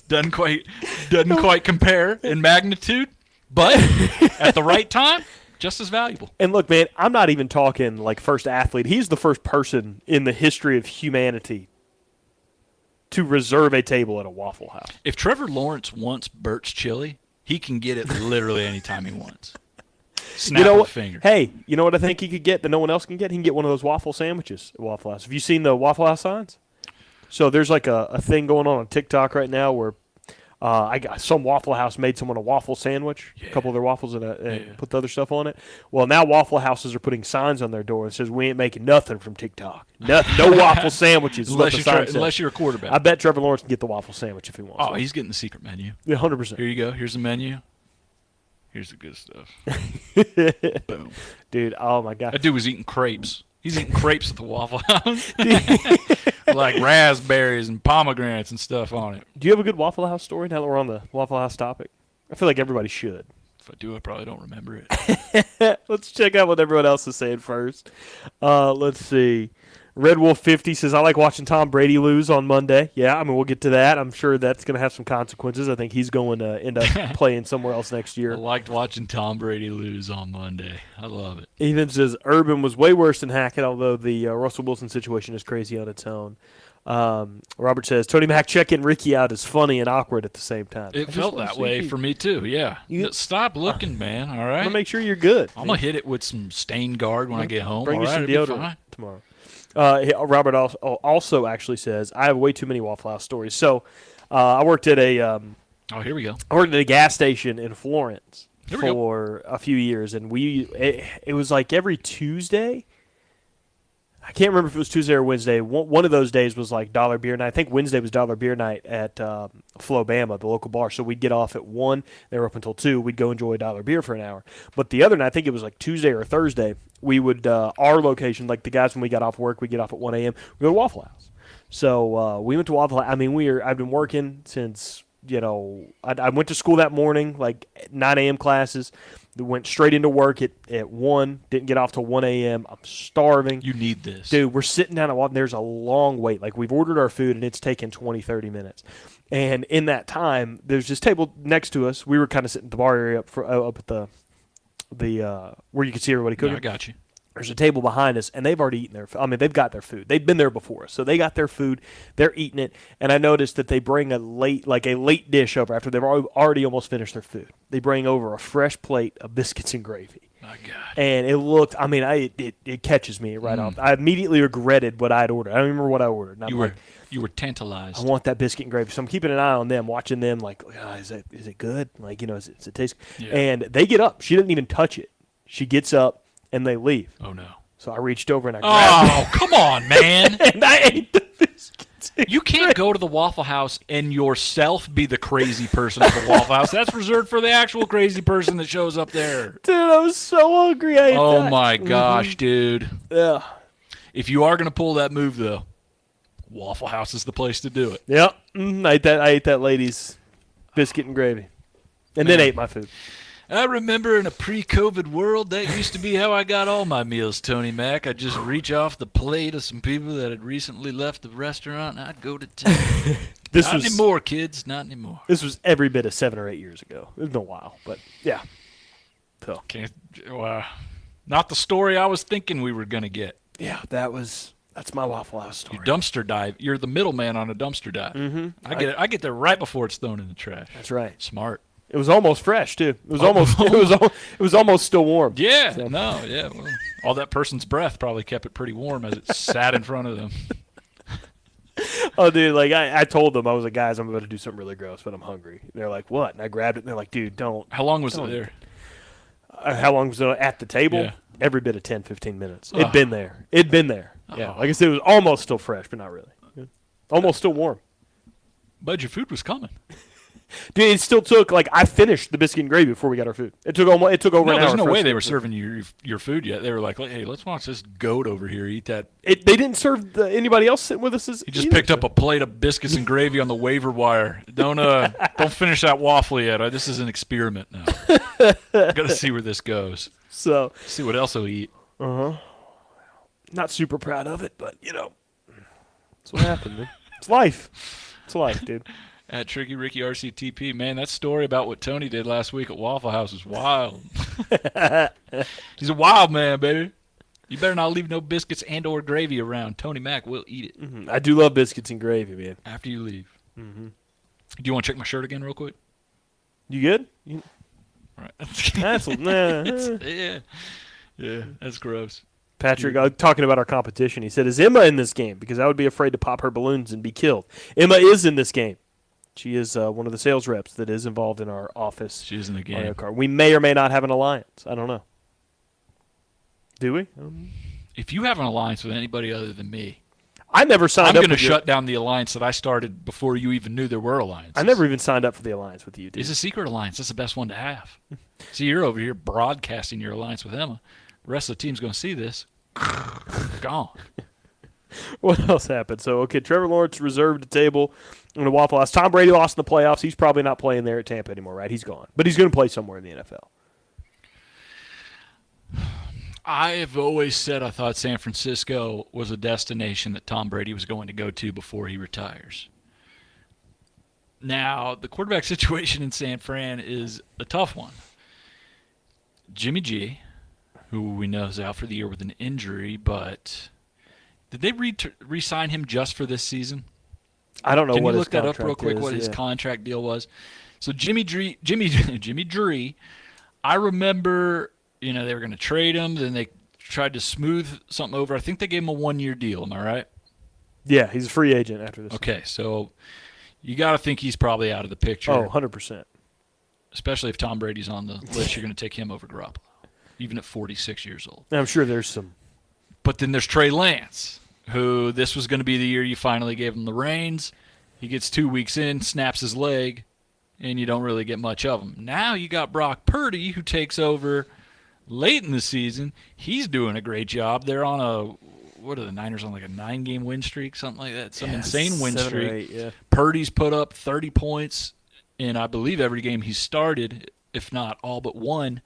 Doesn't quite compare in magnitude, but at the right time, just as valuable. And look, man, I'm not even talking like first athlete. He's the first person in the history of humanity to reserve a table at a Waffle House. If Trevor Lawrence wants Burt's Chili, he can get it literally anytime he wants. Snap of a finger. Hey, you know what I think he could get that no one else can get? He can get one of those waffle sandwiches at Waffle House. Have you seen the Waffle House signs? So there's like a thing going on TikTok right now where Some Waffle House made someone a waffle sandwich, a couple of their waffles, and Yeah. put the other stuff on it. Well, now Waffle Houses are putting signs on their door that says, "We ain't making nothing from TikTok. No waffle sandwiches." is what the sign says. Unless you're a quarterback. I bet Trevor Lawrence can get the waffle sandwich if he wants. Oh, one. he's getting the secret menu. Yeah, 100%. Here you go. Here's the menu. Here's the good stuff. Boom. Dude, oh my god. That dude was eating crepes. He's eating crepes at the Waffle House. Like raspberries and pomegranates and stuff on it. Do you have a good Waffle House story now that we're on the Waffle House topic? I feel like everybody should. If I do, I probably don't remember it. Let's check out what everyone else is saying first. Let's see. Red Wolf 50 says, I like watching Tom Brady lose on Monday. Yeah, I mean, we'll get to that. I'm sure that's going to have some consequences. I think he's going to end up playing somewhere else next I year. liked watching Tom Brady lose on Monday. I love it. Ethan says, Urban was way worse than Hackett, although the Russell Wilson situation is crazy on its own. Robert says, Tony Mack checking Ricky out is funny and awkward at the same time. It felt that way for me, too, yeah. Stop looking, man, all right? I'm going to make sure you're good. I'm going to hit it with some stain guard when I get home. Bring all you right? some It'll be deodorant fine. tomorrow. Robert also actually says, I have way too many Waffle House stories. So I worked at a Here we go. I worked at a gas station in Florence Here we go. for a few years, and it was like every Tuesday. I can't remember if it was Tuesday or Wednesday. One of those days was like dollar beer night. I think Wednesday was dollar beer night at Flobama, the local bar. So we'd get off at 1. They were up until 2. We'd go enjoy a dollar beer for an hour. But the other night, I think it was like Tuesday or Thursday, we would, our location, like the guys when we got off work, we get off at 1 a.m., we go to Waffle House. So we went to Waffle House. I mean, I've been working since, I went to school that morning, like 9 a.m. classes. Went straight into work at 1. Didn't get off till 1 a.m. I'm starving. You need this. Dude, we're sitting down at Waffle. There's a long wait. Like, we've ordered our food, and it's taken 20, 30 minutes. And in that time, there's this table next to us. We were kind of sitting at the bar area up at the where you could see everybody cooking. I got you. There's a table behind us, and they've already eaten their food. I mean, they've got their food. They've been there before us. So they got their food. They're eating it. And I noticed that they bring a late dish over after they've already almost finished their food. They bring over a fresh plate of biscuits and gravy. My God. And it looked, I mean, it catches me right off. I immediately regretted what I had ordered. I don't remember what I ordered. And You were tantalized. I want that biscuit and gravy. So I'm keeping an eye on them, watching them like, is it good? Like, does it taste? Yeah. And they get up. She didn't even touch it. She gets up, and they leave. Oh, no. So I reached over and I grabbed Oh, come on, man. it, and I ate the biscuits. You can't go to the Waffle House and yourself be the crazy person at the Waffle House. That's reserved for the actual crazy person that shows up there. Dude, I was so hungry. I ate Oh, that. my gosh, dude. Yeah. If you are going to pull that move, though, Waffle House is the place to do it. Yep. I ate that lady's biscuit and gravy. And then ate my food. I remember in a pre-COVID world, that used to be how I got all my meals, Tony Mac. I'd just reach off the plate of some people that had recently left the restaurant, and I'd go to town. Not anymore, kids. Not anymore. This was every bit of 7 or 8 years ago. It's been a while, but yeah. So Not the story I was thinking we were going to get. yeah, that's my Waffle House story. You dumpster dive. You're the middleman on a dumpster dive. Mm-hmm. I get there right before it's thrown in the trash. That's right. Smart. It was almost fresh too. It was almost still warm. Yeah. So. No. Yeah. Well, all that person's breath probably kept it pretty warm as it sat in front of them. Oh, dude, like I told them, I was like, guys, I'm about to do something really gross, but I'm hungry. They're like, what? And I grabbed it, and they're like, dude, don't. How long was it there? How long was it at the table? Yeah. Every bit of 10, 15 minutes. Oh. It'd been there. Yeah, like I said, it was almost still fresh, but not really. Almost still warm. But your food was coming. Dude, it still took, like, I finished the biscuit and gravy before we got our food. It took over an hour. There's no for way us they to were get serving your food yet. They were like, hey, let's watch this goat over here eat that. They didn't serve anybody else sitting with us. He just picked up a plate of biscuits and gravy on the waiver wire. Don't finish that waffle yet. This is an experiment now. Got to see where this goes. So See what else he'll eat. not super proud of it, but, that's what happened, man. It's life. It's life, dude. At Tricky Ricky RCTP, man, that story about what Tony did last week at Waffle House is wild. He's a wild man, baby. You better not leave no biscuits and or gravy around. Tony Mac will eat it I do love biscuits and gravy, man. after you leave. Mm-hmm. Do you want to check my shirt again real quick? You good? All right. That's Yeah, that's gross. Patrick, talking about our competition, he said, is Emma in this game? Because I would be afraid to pop her balloons and be killed. Emma is in this game. She is one of the sales reps that is involved in our office. She is in the Mario game. Kart. We may or may not have an alliance. I don't know. Do we? If you have an alliance with anybody other than me, I never signed I'm up. going to shut down the alliance that I started before you even knew there were alliances. I never even signed up for the alliance with you, dude. It's a secret alliance. That's the best one to have. See, you're over here broadcasting your alliance with Emma. The rest of the team's going to see this. Gone. What else happened? So, okay, Trevor Lawrence reserved a table in the Waffle House. Tom Brady lost in the playoffs. He's probably not playing there at Tampa anymore, right? He's gone. But he's going to play somewhere in the NFL. I have always said I thought San Francisco was a destination that Tom Brady was going to go to before he retires. Now, the quarterback situation in San Fran is a tough one. Jimmy G, who we know is out for the year with an injury, but did they re-sign him just for this season? I don't know Can what you his look that up contract real quick, is, what his yeah. contract deal was? So Jimmy Dree, I remember, they were going to trade him, then they tried to smooth something over. I think they gave him a 1-year deal, am I right? Yeah, he's a free agent after this. Okay, so you got to think he's probably out of the picture. Oh, 100%. Especially if Tom Brady's on the list, you're going to take him over Garoppolo, even at 46 years old. I'm sure there's some. But then there's Trey Lance, who this was going to be the year you finally gave him the reins. He gets 2 weeks in, snaps his leg, and you don't really get much of him. Now you got Brock Purdy, who takes over late in the season. He's doing a great job. They're on what are the Niners on, like a 9-game win streak, something like that? Some insane win 7 or streak. 8, yeah. Purdy's put up 30 points in, I believe, every game he started, if not all but one.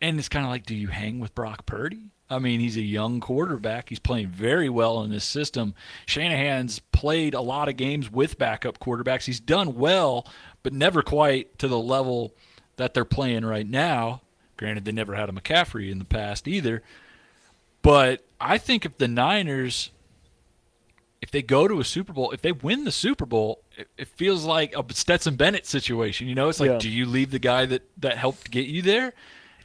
And it's kind of like, do you hang with Brock Purdy? I mean, he's a young quarterback. He's playing very well in this system. Shanahan's played a lot of games with backup quarterbacks. He's done well, but never quite to the level that they're playing right now. Granted, they never had a McCaffrey in the past either. But I think if the Niners, if they go to a Super Bowl, if they win the Super Bowl, it feels like a Stetson Bennett situation. It's like, do you leave the guy that helped get you there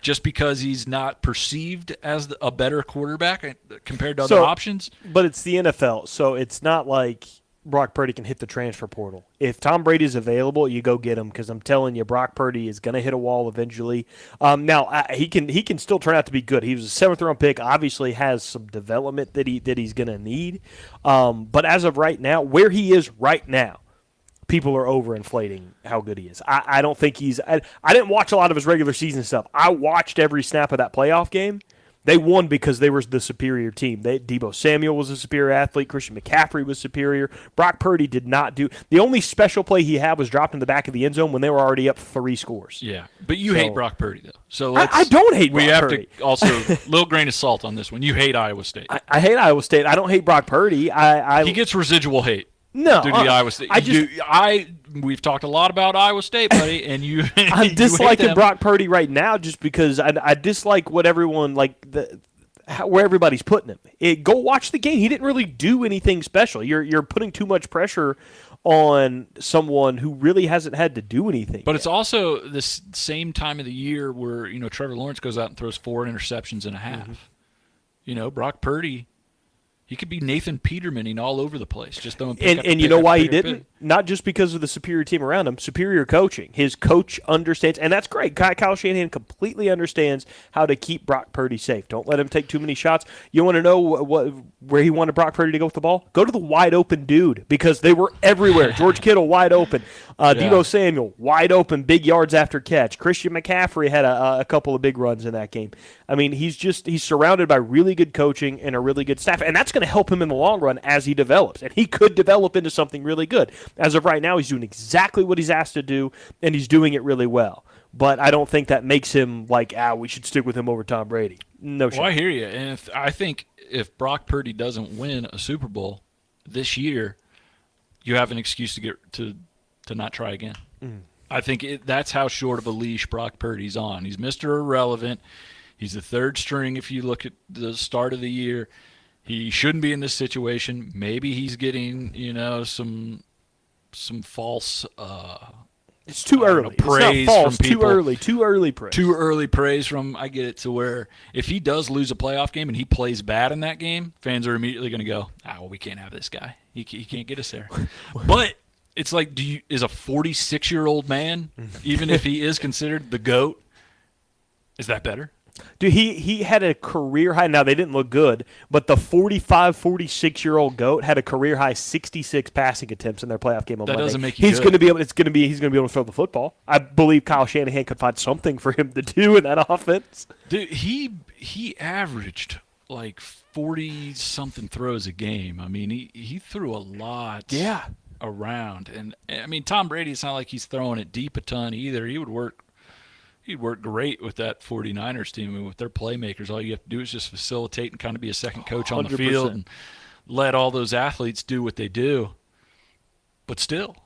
just because he's not perceived as a better quarterback compared to other options? But it's the NFL, so it's not like Brock Purdy can hit the transfer portal. If Tom Brady's available, you go get him, because I'm telling you, Brock Purdy is going to hit a wall eventually. Now he can still turn out to be good. He was a 7th-round pick. Obviously, has some development that he's going to need. But as of right now, where he is right now, people are overinflating how good he is. I don't think he's. I didn't watch a lot of his regular season stuff. I watched every snap of that playoff game. They won because they were the superior team. Deebo Samuel was a superior athlete. Christian McCaffrey was superior. Brock Purdy did not do. The only special play he had was dropped in the back of the end zone when they were already up 3 scores. Yeah, but you hate Brock Purdy, though. So I don't hate Brock Purdy. We have to also, little grain of salt on this one. You hate Iowa State. I hate Iowa State. I don't hate Brock Purdy. He gets residual hate. No, due to the Iowa State. We've talked a lot about Iowa State, buddy, and you. I'm disliking Brock Purdy right now just because I dislike what everyone where everybody's putting him. Go watch the game. He didn't really do anything special. You're putting too much pressure on someone who really hasn't had to do anything. But it's also this same time of the year where Trevor Lawrence goes out and throws 4 interceptions and a half. Mm-hmm. Brock Purdy. He could be Nathan Petermaning all over the place. Just throwing pick and after you pick know after why pick he after didn't? pick. Not just because of the superior team around him. Superior coaching. His coach understands, and that's great. Kyle Shanahan completely understands how to keep Brock Purdy safe. Don't let him take too many shots. You want to know where he wanted Brock Purdy to go with the ball? Go to the wide open dude, because they were everywhere. George Kittle wide open. Deebo Samuel wide open, big yards after catch. Christian McCaffrey had a couple of big runs in that game. I mean, he's surrounded by really good coaching and a really good staff, and that's going to help him in the long run as he develops. And he could develop into something really good. As of right now, he's doing exactly what he's asked to do, and he's doing it really well. But I don't think that makes him like, we should stick with him over Tom Brady. No shot. Well, I hear you. And I think if Brock Purdy doesn't win a Super Bowl this year, you have an excuse to get to not try again. I think that's how short of a leash Brock Purdy's on. He's Mr. Irrelevant. He's the third string if you look at the start of the year. He shouldn't be in this situation. Maybe he's getting, some false it's too early. Praise it's not false. from people. Too early praise. Too early praise from, I get it, to where if he does lose a playoff game and he plays bad in that game, fans are immediately going to go, we can't have this guy. He can't get us there. But it's like, is a 46-year-old man, even if he is considered the GOAT, is that better? Dude, he had a career high. Now, they didn't look good, but the 45, 46-year-old GOAT had a career high 66 passing attempts in their playoff game on That Monday. doesn't make you he's good. going to be able. He's going to be able to throw the football. I believe Kyle Shanahan could find something for him to do in that offense. Dude, he averaged like 40-something throws a game. I mean, he threw a lot around. And, I mean, Tom Brady, it's not like he's throwing it deep a ton either. He'd work great with that 49ers team and with their playmakers. All you have to do is just facilitate and kind of be a second coach on the 100%. field and let all those athletes do what they do. But still,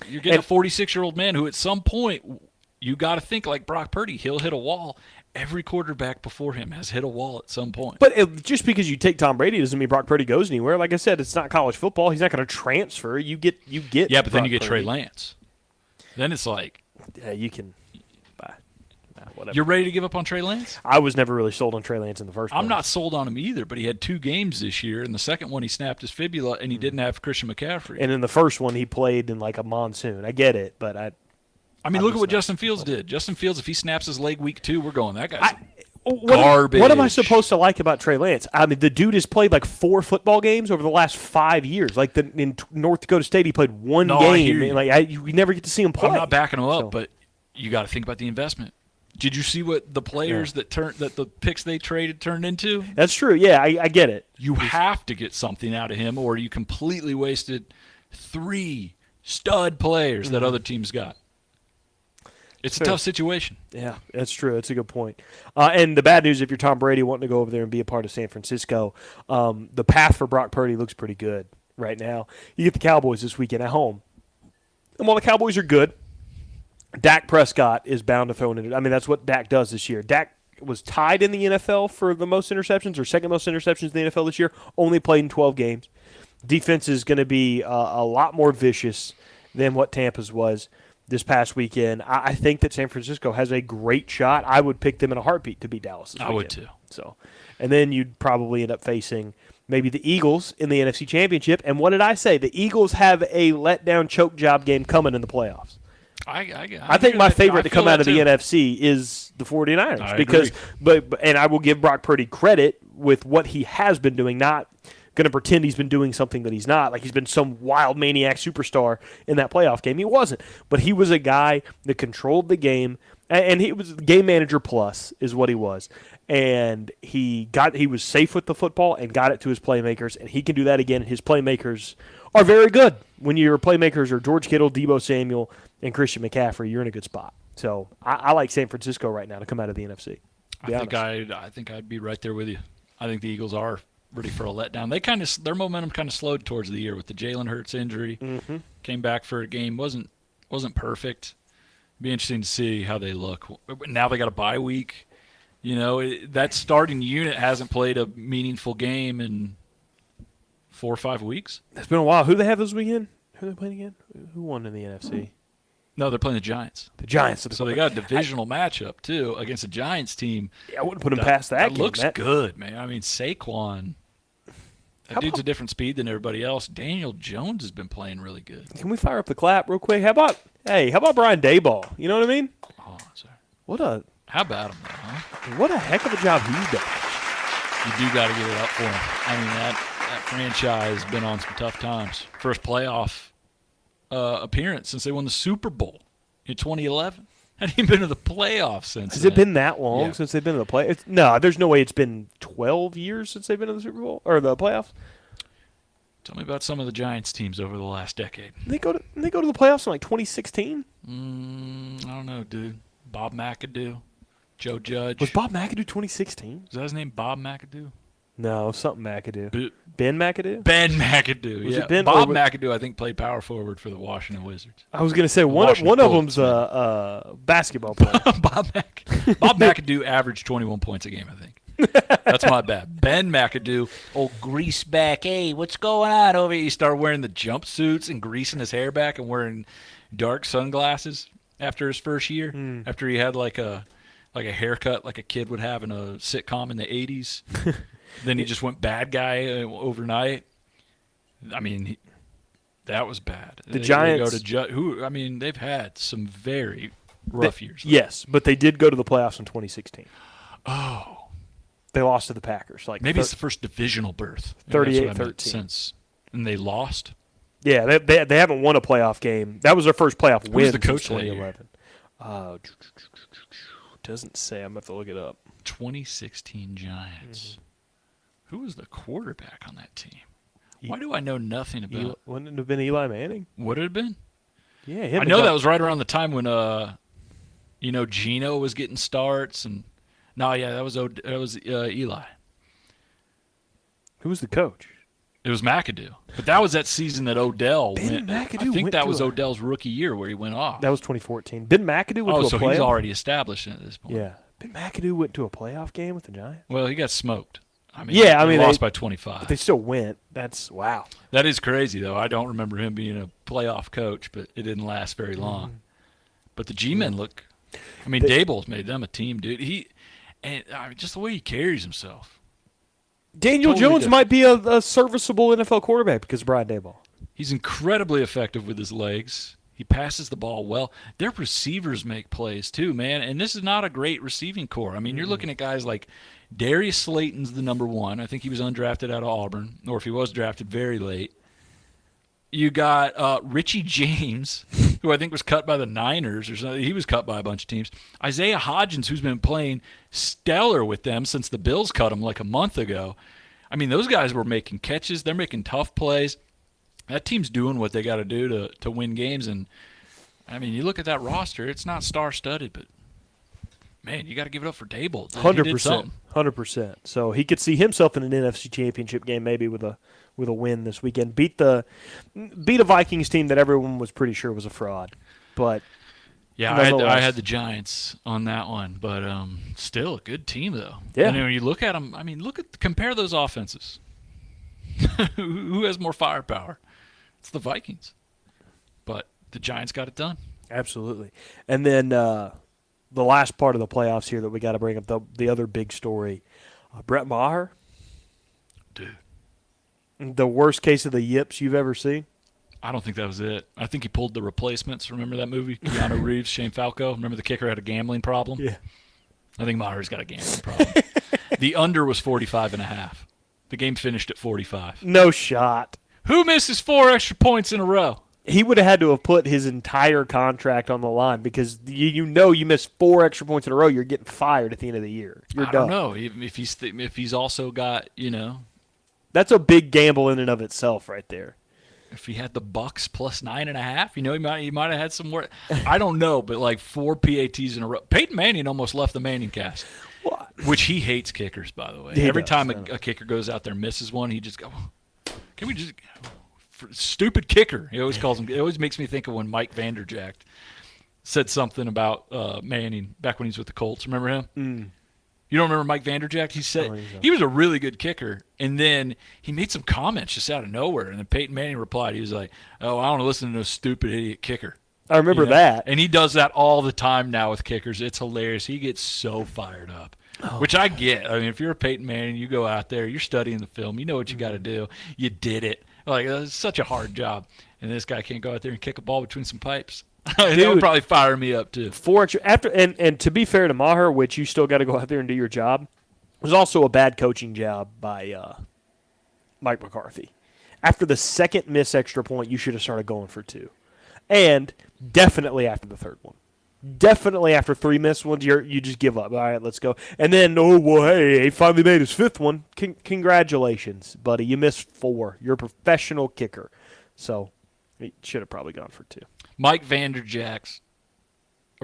you're getting a 46-year-old man who at some point you got to think like Brock Purdy. He'll hit a wall. Every quarterback before him has hit a wall at some point. But just because you take Tom Brady doesn't mean Brock Purdy goes anywhere. Like I said, it's not college football. He's not going to transfer. You get. Yeah, but then Brock you get Trey Purdy. Lance. Then it's like, You can. Whatever. you're ready to give up on Trey Lance? I was never really sold on Trey Lance in the first place. I'm not sold on him either, but he had 2 games this year, and the second one he snapped his fibula, and he didn't have Christian McCaffrey. And in the first one, he played in like a monsoon. I get it, but I mean, look at what Justin Fields did. Justin Fields, if he snaps his leg week 2, we're going, that guy's What am I garbage. supposed to like about Trey Lance? I mean, the dude has played like 4 football games over the last 5 years. Like in North Dakota State, he played one No, I hear game. you. And like you never get to see him play. I'm not backing him up, So- but you got to think about the investment. Did you see what the players that the picks they traded turned into? That's true. Yeah, I get it. You have to get something out of him, or you completely wasted 3 stud players that other teams got. It's a Fair. tough situation. Yeah, that's true. That's a good point. And the bad news, if you're Tom Brady wanting to go over there and be a part of San Francisco, the path for Brock Purdy looks pretty good right now. You get the Cowboys this weekend at home. And while the Cowboys are good, Dak Prescott is bound to throw in. I mean, that's what Dak does this year. Dak was tied in the NFL for the most interceptions or second most interceptions in the NFL this year, only played in 12 games. Defense is going to be a lot more vicious than what Tampa's was this past weekend. I think that San Francisco has a great shot. I would pick them in a heartbeat to beat Dallas this weekend. I would too. So, and then you'd probably end up facing maybe the Eagles in the NFC Championship. And what did I say? The Eagles have a letdown choke job game coming in the playoffs. I think my favorite to come out of the NFC is the 49ers I because agree. and I will give Brock Purdy credit with what he has been doing, not going to pretend he's been doing something that he's not, like he's been some wild maniac superstar in that playoff game. He wasn't, but he was a guy that controlled the game, and he was game manager plus is what he was. And he was safe with the football and got it to his playmakers, and he can do that again. His playmakers are very good. When your playmakers are George Kittle, Deebo Samuel, and Christian McCaffrey, you're in a good spot. So I like San Francisco right now to come out of the NFC. I think I'd be right there with you. I think the Eagles are ready for a letdown. Their momentum kind of slowed towards the year with the Jalen Hurts injury. Mm-hmm. Came back for a game, wasn't perfect. Be interesting to see how they look. Now they got a bye week. You know, that starting unit hasn't played a meaningful game in 4 or 5 weeks. It's been a while. Who they have this weekend? Who are they playing again? Who won in the NFC? No, they're playing the Giants. The Giants. So they got a divisional matchup, too, against a Giants team. Yeah, I wouldn't put them past that game. Looks good, man. I mean, Saquon, that dude's a different speed than everybody else. Daniel Jones has been playing really good. Can we fire up the clap real quick? How about Brian Daboll? You know what I mean? Oh, sorry. How about him, though, huh? What a heck of a job he's done. You do got to give it up for him. I mean, that franchise has been on some tough times. First playoff appearance since they won the Super Bowl in 2011. Hadn't even been to the playoffs since. Has it been that long Yeah. since they've been to the play? No, there's no way it's been 12 years since they've been to the Super Bowl or the playoffs. Tell me about some of the Giants teams over the last decade. They go to the playoffs in like 2016. I don't know, dude. Bob McAdoo, Joe Judge. Was Bob McAdoo 2016? Is that his name? Bob McAdoo. No, something McAdoo. Ben McAdoo? Ben McAdoo. Was Yeah. it Ben Bob or- McAdoo, I think, played power forward for the Washington Wizards. I was going to say one Washington of Bullets, them's a basketball player. Bob McAdoo averaged 21 points a game, I think. That's my bad. Ben McAdoo, old grease back. Hey, what's going on over here? He started wearing the jumpsuits and greasing his hair back and wearing dark sunglasses after his first year. After he had like a haircut like a kid would have in a sitcom in the 80s. Then he just went bad guy overnight. I mean, That was bad. The Giants. They've had some very rough years. Yes, but they did go to the playoffs in 2016. Oh. They lost to the Packers. Maybe it's the first divisional berth. Maybe that's what I meant 38-13. And they lost? Yeah, they haven't won a playoff game. That was their first playoff win was the coach since that year? 2011. Doesn't say. I'm going to have to look it up. 2016 Giants. Who was the quarterback on that team? Why do I know nothing about? Wouldn't it have been Eli Manning? Would it have been? Yeah, him. I know that was right around the time when Geno was getting starts, and that was Eli. Who was the coach? It was McAdoo, but that was that season that Odell Ben went. McAdoo I think went that to was a- Odell's rookie year where he went off. That was 2014. Ben McAdoo went to a so playoff. he's already established at this point. Yeah, Ben McAdoo went to a playoff game with the Giants. Well, he got smoked. They lost by 25. But they still went. That's wow. That is crazy, though. I don't remember him being a playoff coach, but it didn't last very Mm-hmm. long. But the G-men look. Daboll's made them a team, dude. Just the way he carries himself. Daniel Totally Jones different. might be a serviceable NFL quarterback because of Brian Daboll. He's incredibly effective with his legs. He passes the ball well. Their receivers make plays too, man. And this is not a great receiving core. You're looking at guys like Darius Slayton's the number one. I think he was undrafted out of Auburn, or if he was drafted, very late. You got Richie James, who I think was cut by the Niners or something. He was cut by a bunch of teams. Isaiah Hodgins, who's been playing stellar with them since the Bills cut him like a month ago. Those guys were making catches. They're making tough plays. That team's doing what they got to do to win games. And, you look at that roster, it's not star-studded, but, man, you got to give it up for Daboll. 100%. 100%. So he could see himself in an NFC Championship game maybe with a win this weekend. Beat a Vikings team that everyone was pretty sure was a fraud. But yeah, I had the Giants on that one, but still a good team though. Yeah. And when you look at them, compare those offenses. Who has more firepower? It's the Vikings. But the Giants got it done. Absolutely. And then the last part of the playoffs here that we got to bring up, the other big story, Brett Maher. Dude. The worst case of the yips you've ever seen? I don't think that was it. I think he pulled the replacements. Remember that movie? Keanu Reeves, Shane Falco. Remember the kicker had a gambling problem? Yeah. I think Maher's got a gambling problem. The under was 45.5. The game finished at 45. No shot. Who misses 4 extra points in a row? He would have had to have put his entire contract on the line because you miss 4 extra points in a row, you're getting fired at the end of the year. You're I done. don't know if he's also got That's a big gamble in and of itself, right there. if he had the Bucks plus 9.5, he might have had some work. I don't know, but like 4 PATs in a row. Peyton Manning almost left the Manning cast, which he hates kickers, by the way. Every time a kicker goes out there and misses one, he just goes, "Can we just?" Stupid kicker. He always calls him. It always makes me think of when Mike Vanderjagt said something about Manning back when he was with the Colts. Remember him? Mm. You don't remember Mike Vanderjagt? He said he was a really good kicker, and then he made some comments just out of nowhere, and then Peyton Manning replied. He was like, "Oh, I don't want to listen to no stupid idiot kicker." I remember that. And he does that all the time now with kickers. It's hilarious. He gets so fired up, which I get. If you're a Peyton Manning, you go out there, you're studying the film, you know what you got to do. You did it. It's such a hard job, and this guy can't go out there and kick a ball between some pipes. That would probably fire me up too. 4 extra and to be fair to Maher, which you still got to go out there and do your job, was also a bad coaching job by Mike McCarthy. After the second miss extra point, you should have started going for 2, and definitely after the third one. Definitely after 3 missed ones, you just give up. All right, let's go. And then, hey, he finally made his 5th one. Congratulations, buddy. You missed 4. You're a professional kicker. So he should have probably gone for 2. Mike Vanderjagt's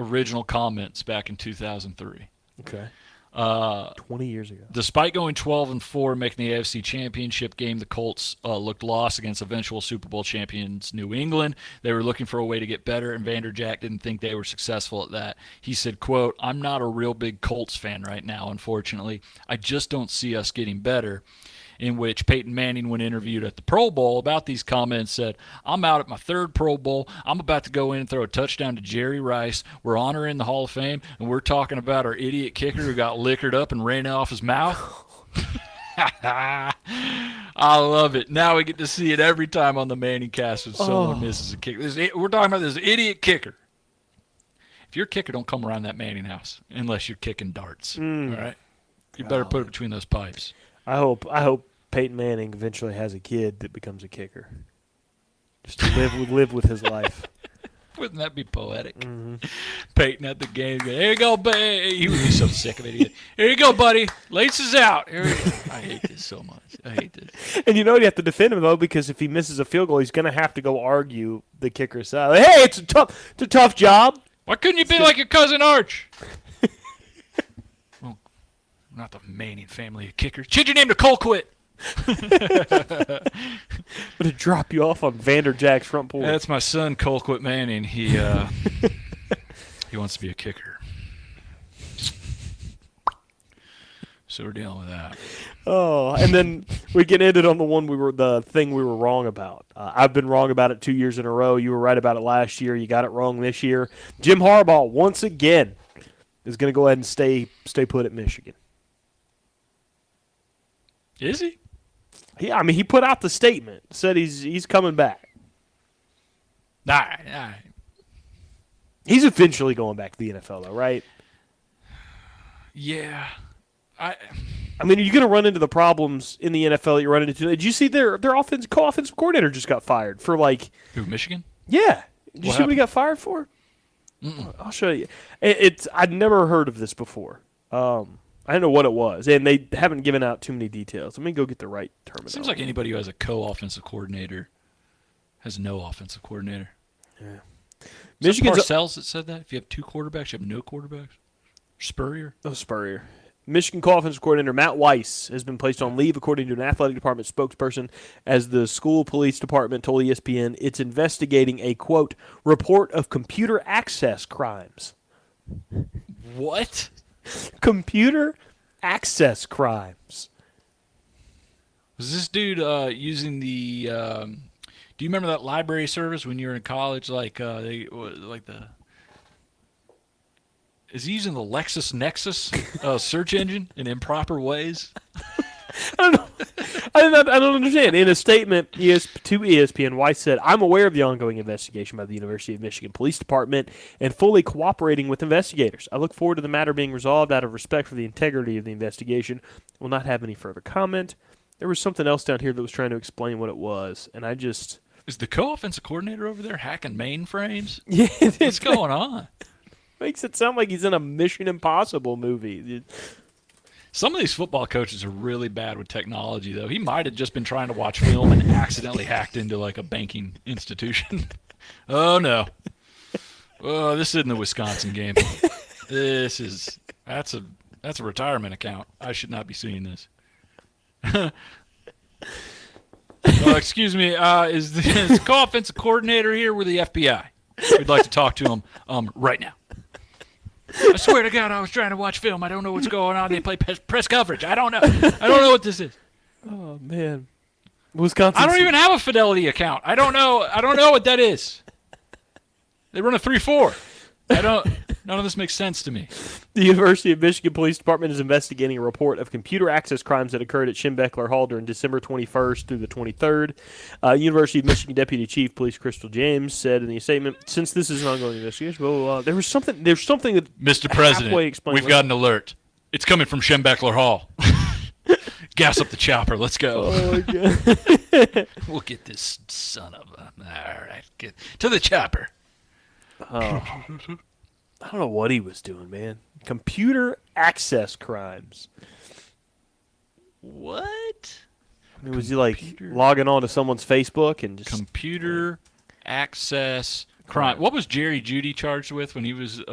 original comments back in 2003. Okay. 20 years ago. Despite going 12-4 and making the AFC Championship game, the Colts looked lost against eventual Super Bowl champions New England. They were looking for a way to get better, and Vanderjagt didn't think they were successful at that. He said, quote, "I'm not a real big Colts fan right now, unfortunately. I just don't see us getting better." In which Peyton Manning, when interviewed at the Pro Bowl about these comments, said, "I'm out at my 3rd Pro Bowl. I'm about to go in and throw a touchdown to Jerry Rice. We're honoring the Hall of Fame, and we're talking about our idiot kicker who got liquored up and ran off his mouth." I love it. Now we get to see it every time on the Manning cast when someone misses a kick. We're talking about this idiot kicker. If your kicker don't come around that Manning house unless you're kicking darts, all right? You better put it between those pipes. I hope Peyton Manning eventually has a kid that becomes a kicker. Just to live with his life. Wouldn't that be poetic? Peyton at the game, here you go, buddy. He would be so sick of it. Here you go, buddy. Laces out. I hate this so much. I hate this. And you know you have to defend him, though, because if he misses a field goal, he's going to have to go argue the kicker's side. Like, hey, it's a tough job. Why couldn't you be like your cousin Arch? Well, not the Manning family of kickers. Change your name to Colquitt. Would it drop you off on Vanderjack's front porch? That's my son, Colquitt Manning. He wants to be a kicker. So we're dealing with that. Oh, and then we can end it on the thing we were wrong about. I've been wrong about it 2 years in a row. You were right about it last year. You got it wrong this year. Jim Harbaugh, once again, is going to go ahead and stay put at Michigan. Is he? Yeah, I mean, he put out the statement, said he's coming back. All right. He's eventually going back to the NFL, though, right? Yeah. I mean, are you going to run into the problems in the NFL that you're running into? Did you see their co-offensive coordinator just got fired for like who? Michigan? Yeah. Did you see what he got fired for? I'll show you. I'd never heard of this before. I don't know what it was, and they haven't given out too many details. Let me go get the right terminology. Seems like anybody who has a co-offensive coordinator has no offensive coordinator. Yeah. Michigan's Parcells that said that. If you have two quarterbacks, you have no quarterbacks. Spurrier. Oh, Spurrier. Michigan co-offensive coordinator Matt Weiss has been placed on leave, according to an athletic department spokesperson, as the school police department told ESPN it's investigating a, quote, report of computer access crimes. What? Computer access crimes. Was this dude using the? Do you remember that library service when you were in college? Is he using the LexisNexis search engine in improper ways? I don't know. I don't understand. In a statement to ESPN, Weiss said, I'm aware of the ongoing investigation by the University of Michigan Police Department and fully cooperating with investigators. I look forward to the matter being resolved out of respect for the integrity of the investigation. Will not have any further comment. There was something else down here that was trying to explain what it was, and I just... Is the co-offensive coordinator over there hacking mainframes? Yeah. What's going on? Makes it sound like he's in a Mission Impossible movie. Some of these football coaches are really bad with technology, though. He might have just been trying to watch film and accidentally hacked into like a banking institution. Oh no! Oh, this isn't the Wisconsin game. That's a retirement account. I should not be seeing this. Excuse me. Is the co-offensive coordinator here with the FBI? We'd like to talk to him right now. I swear to God, I was trying to watch film. I don't know what's going on. They play press coverage. I don't know. I don't know what this is. Oh man, Wisconsin. I don't even have a Fidelity account. I don't know what that is. They run a 3-4. None of this makes sense to me. The University of Michigan Police Department is investigating a report of computer access crimes that occurred at Schembechler Hall during December 21st through the 23rd. University of Michigan Deputy Chief Police Crystal James said in the statement, "Since this is an ongoing investigation, there's something that Mr. President, we've got an alert. It's coming from Schembechler Hall. Gas up the chopper. Let's go. Oh my God. We'll get this son of a. All right, get to the chopper." I don't know what he was doing, man. Computer access crimes. What? I mean, was he logging on to someone's Facebook and just computer access crime? What was Jerry Jeudy charged with when he was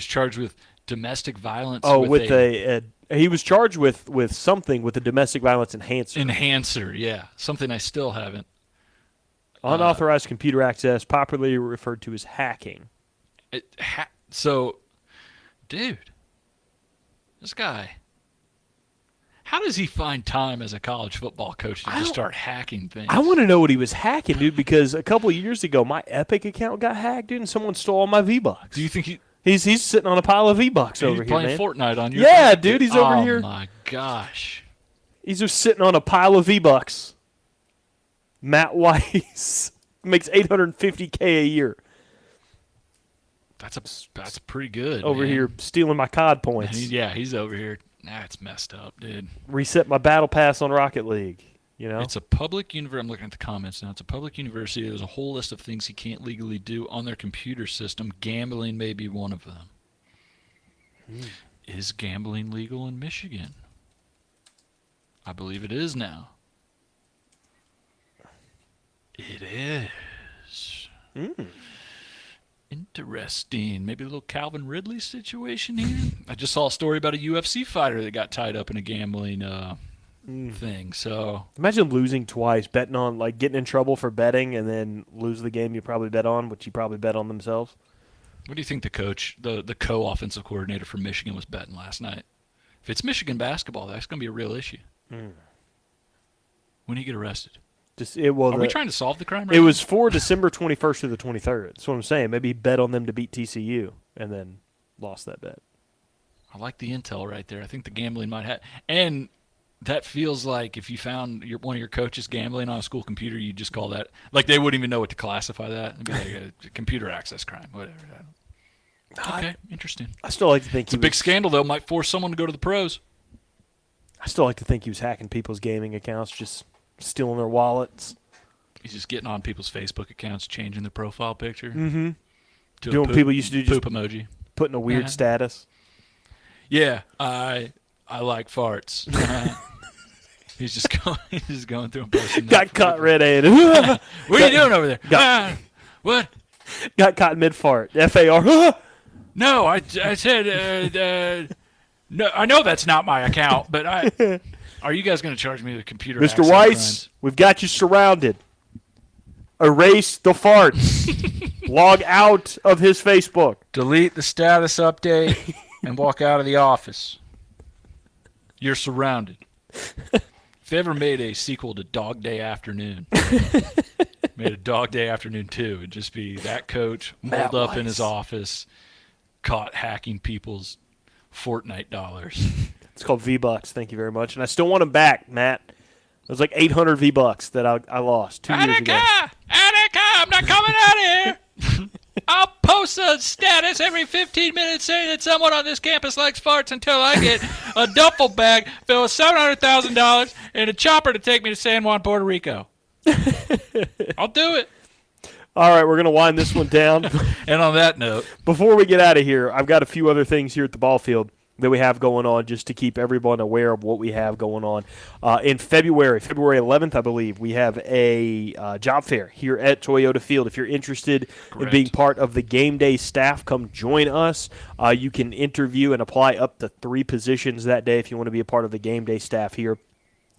charged with domestic violence? Oh, he was charged with something with a domestic violence enhancer. Enhancer, yeah, something I still haven't. Unauthorized computer access, popularly referred to as hacking. So, dude, this guy, how does he find time as a college football coach to just start hacking things? I want to know what he was hacking, dude, because a couple of years ago, my Epic account got hacked, dude, and someone stole all my V-Bucks. Do you think he's sitting on a pile of V-Bucks over here, man? He's playing Fortnite on your Yeah, dude, he's over here. Oh, my gosh. He's just sitting on a pile of V-Bucks. Matt Weiss makes $850K a year. That's pretty good. Over man. here stealing my COD points. He's over here. That's messed up, dude. Reset my battle pass on Rocket League. You know, It's a public university. I'm looking at the comments now. It's a public university. There's a whole list of things he can't legally do on their computer system. Gambling may be one of them. Is gambling legal in Michigan? I believe it is now. It is. Interesting. Maybe a little Calvin Ridley situation here. I just saw a story about a UFC fighter that got tied up in a gambling thing. So imagine losing twice, betting on, like, getting in trouble for betting and then lose the game you probably bet on, which you probably bet on themselves. what do you think the coach, the co-offensive coordinator for Michigan was betting last night? If it's Michigan basketball, that's going to be a real issue. When do you get arrested? Are we trying to solve the crime right It now? was for December 21st through the 23rd. That's what I'm saying. Maybe he bet on them to beat TCU and then lost that bet. I like the intel right there. I think the gambling might have, and that feels like if you found one of your coaches gambling on a school computer, you just call that, like, they wouldn't even know what to classify that. It'd be like a computer access crime, whatever. Okay, interesting. I still like to think It's a big scandal, though. Might force someone to go to the pros. I still like to think he was hacking people's gaming accounts, just stealing their wallets. He's just getting on people's Facebook accounts, changing their profile picture. Mm-hmm. To Doing a what people used to do, just poop emoji. putting a weird Uh-huh. status. Yeah, I like farts. He's just going through and posting. Got caught red-handed. What are you doing over there? What? Got caught mid-fart. FAR. No, I said, no, I know that's not my account, but are you guys going to charge me with computer Mr. access Weiss, crimes? we've got you surrounded. Erase the farts. Log out of his Facebook. Delete the status update and walk out of the office. You're surrounded. If they ever made a sequel to Dog Day Afternoon, made a Dog Day Afternoon 2, it'd just be that coach Matt holed up in his Weiss. office, caught hacking people's Fortnite dollars. It's called V-Bucks. Thank you very much. And I still want them back, Matt. It was like 800 V-Bucks that I lost 2 years ago. Attica, I'm not coming out of here. I'll post a status every 15 minutes saying that someone on this campus likes farts until I get a duffel bag filled with $700,000 and a chopper to take me to San Juan, Puerto Rico. I'll do it. All right, we're going to wind this one down. And on that note, Before we get out of here, I've got a few other things here at the ball field that we have going on just to keep everyone aware of what we have going on. In February 11th, I believe, we have a job fair here at Toyota Field. If you're interested in Correct. being part of the game day staff, come join us. You can interview and apply up to 3 positions that day if you want to be a part of the game day staff here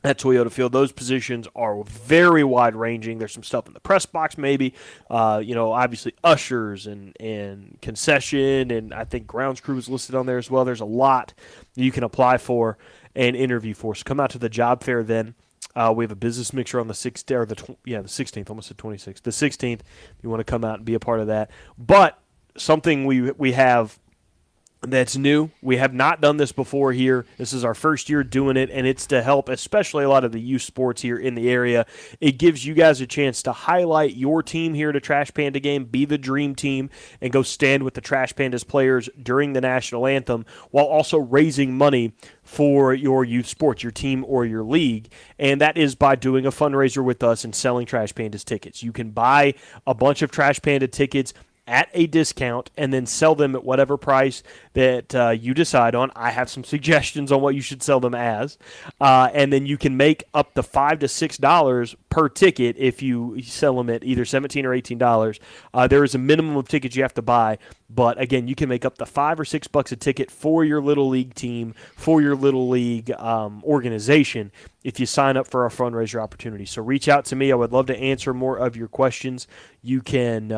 at Toyota Field. Those positions are very wide-ranging. There's some stuff in the press box maybe. Obviously ushers and concession, and I think grounds crew is listed on there as well. There's a lot that you can apply for and interview for. So come out to the job fair then. We have a business mixer on the 16th, or the 16th, almost said 26th. The 16th, if you want to come out and be a part of that. But something we have that's new. We have not done this before here. This is our first year doing it, and it's to help especially a lot of the youth sports here in the area. It gives you guys a chance to highlight your team here at a Trash Panda game, be the dream team, and go stand with the Trash Pandas players during the national anthem while also raising money for your youth sports, your team or your league. And that is by doing a fundraiser with us and selling Trash Pandas tickets. You can buy a bunch of Trash Panda tickets at a discount and then sell them at whatever price that you decide on. I have some suggestions on what you should sell them as. And then you can make up to $5 to $6 per ticket if you sell them at either $17 or $18. There is a minimum of tickets you have to buy. But again, you can make up to $5 or $6 a ticket for your little league team, for your little league organization, if you sign up for our fundraiser opportunity. So reach out to me. I would love to answer more of your questions. You can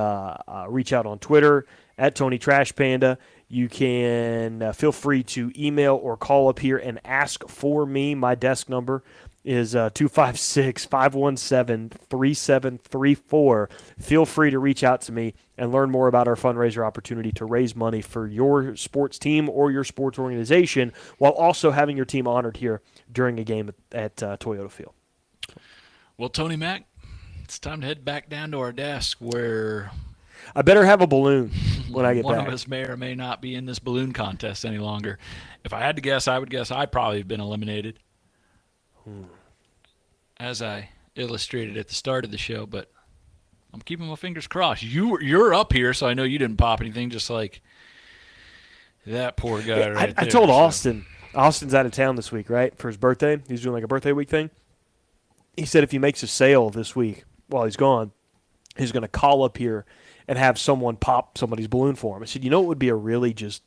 reach out on Twitter at Tony Trash Panda. You can feel free to email or call up here and ask for me. My desk number is 256-517-3734. Feel free to reach out to me and learn more about our fundraiser opportunity to raise money for your sports team or your sports organization while also having your team honored here during a game at Toyota Field. Well, Tony Mack, it's time to head back down to our desk where I better have a balloon when I get one back. of us may or may not be in this balloon contest any longer. If I had to guess, I would guess I probably have been eliminated. As I illustrated at the start of the show, but I'm keeping my fingers crossed. You're up here, so I know you didn't pop anything, just like that poor guy right I there. told Austin. Austin's out of town this week, right, for his birthday. He's doing like a birthday week thing. He said if he makes a sale this week while he's gone, he's going to call up here and have someone pop somebody's balloon for him. I said, you know what would be a really just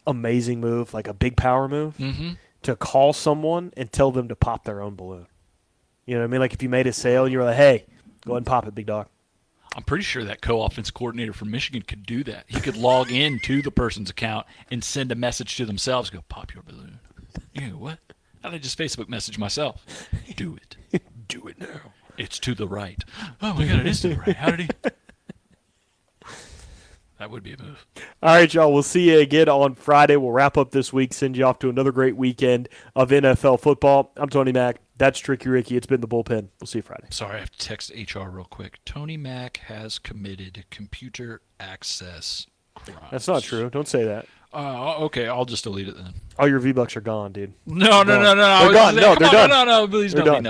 amazing move, like a big power move? Mm-hmm. To call someone and tell them to pop their own balloon. You know what I mean? Like if you made a sale and you were like, hey, go ahead and pop it, big dog. I'm pretty sure that co-offense coordinator from Michigan could do that. He could log in to the person's account and send a message to themselves, go, pop your balloon. You go, what? How did I just Facebook message myself? Do it. Do it now. It's to the right. Oh, my God, it is to the right. How did he? That would be a move. All right, y'all. We'll see you again on Friday. We'll wrap up this week, send you off to another great weekend of NFL football. I'm Tony Mack. That's Tricky Ricky. It's been the Bullpen. We'll see you Friday. Sorry, I have to text HR real quick. Tony Mack has committed computer access crimes. That's not true. Don't say that. Okay, I'll just delete it then. All your V-Bucks are gone, dude. No. They're I was gone. just saying, No, they're come on, done. No, please They're don't. done.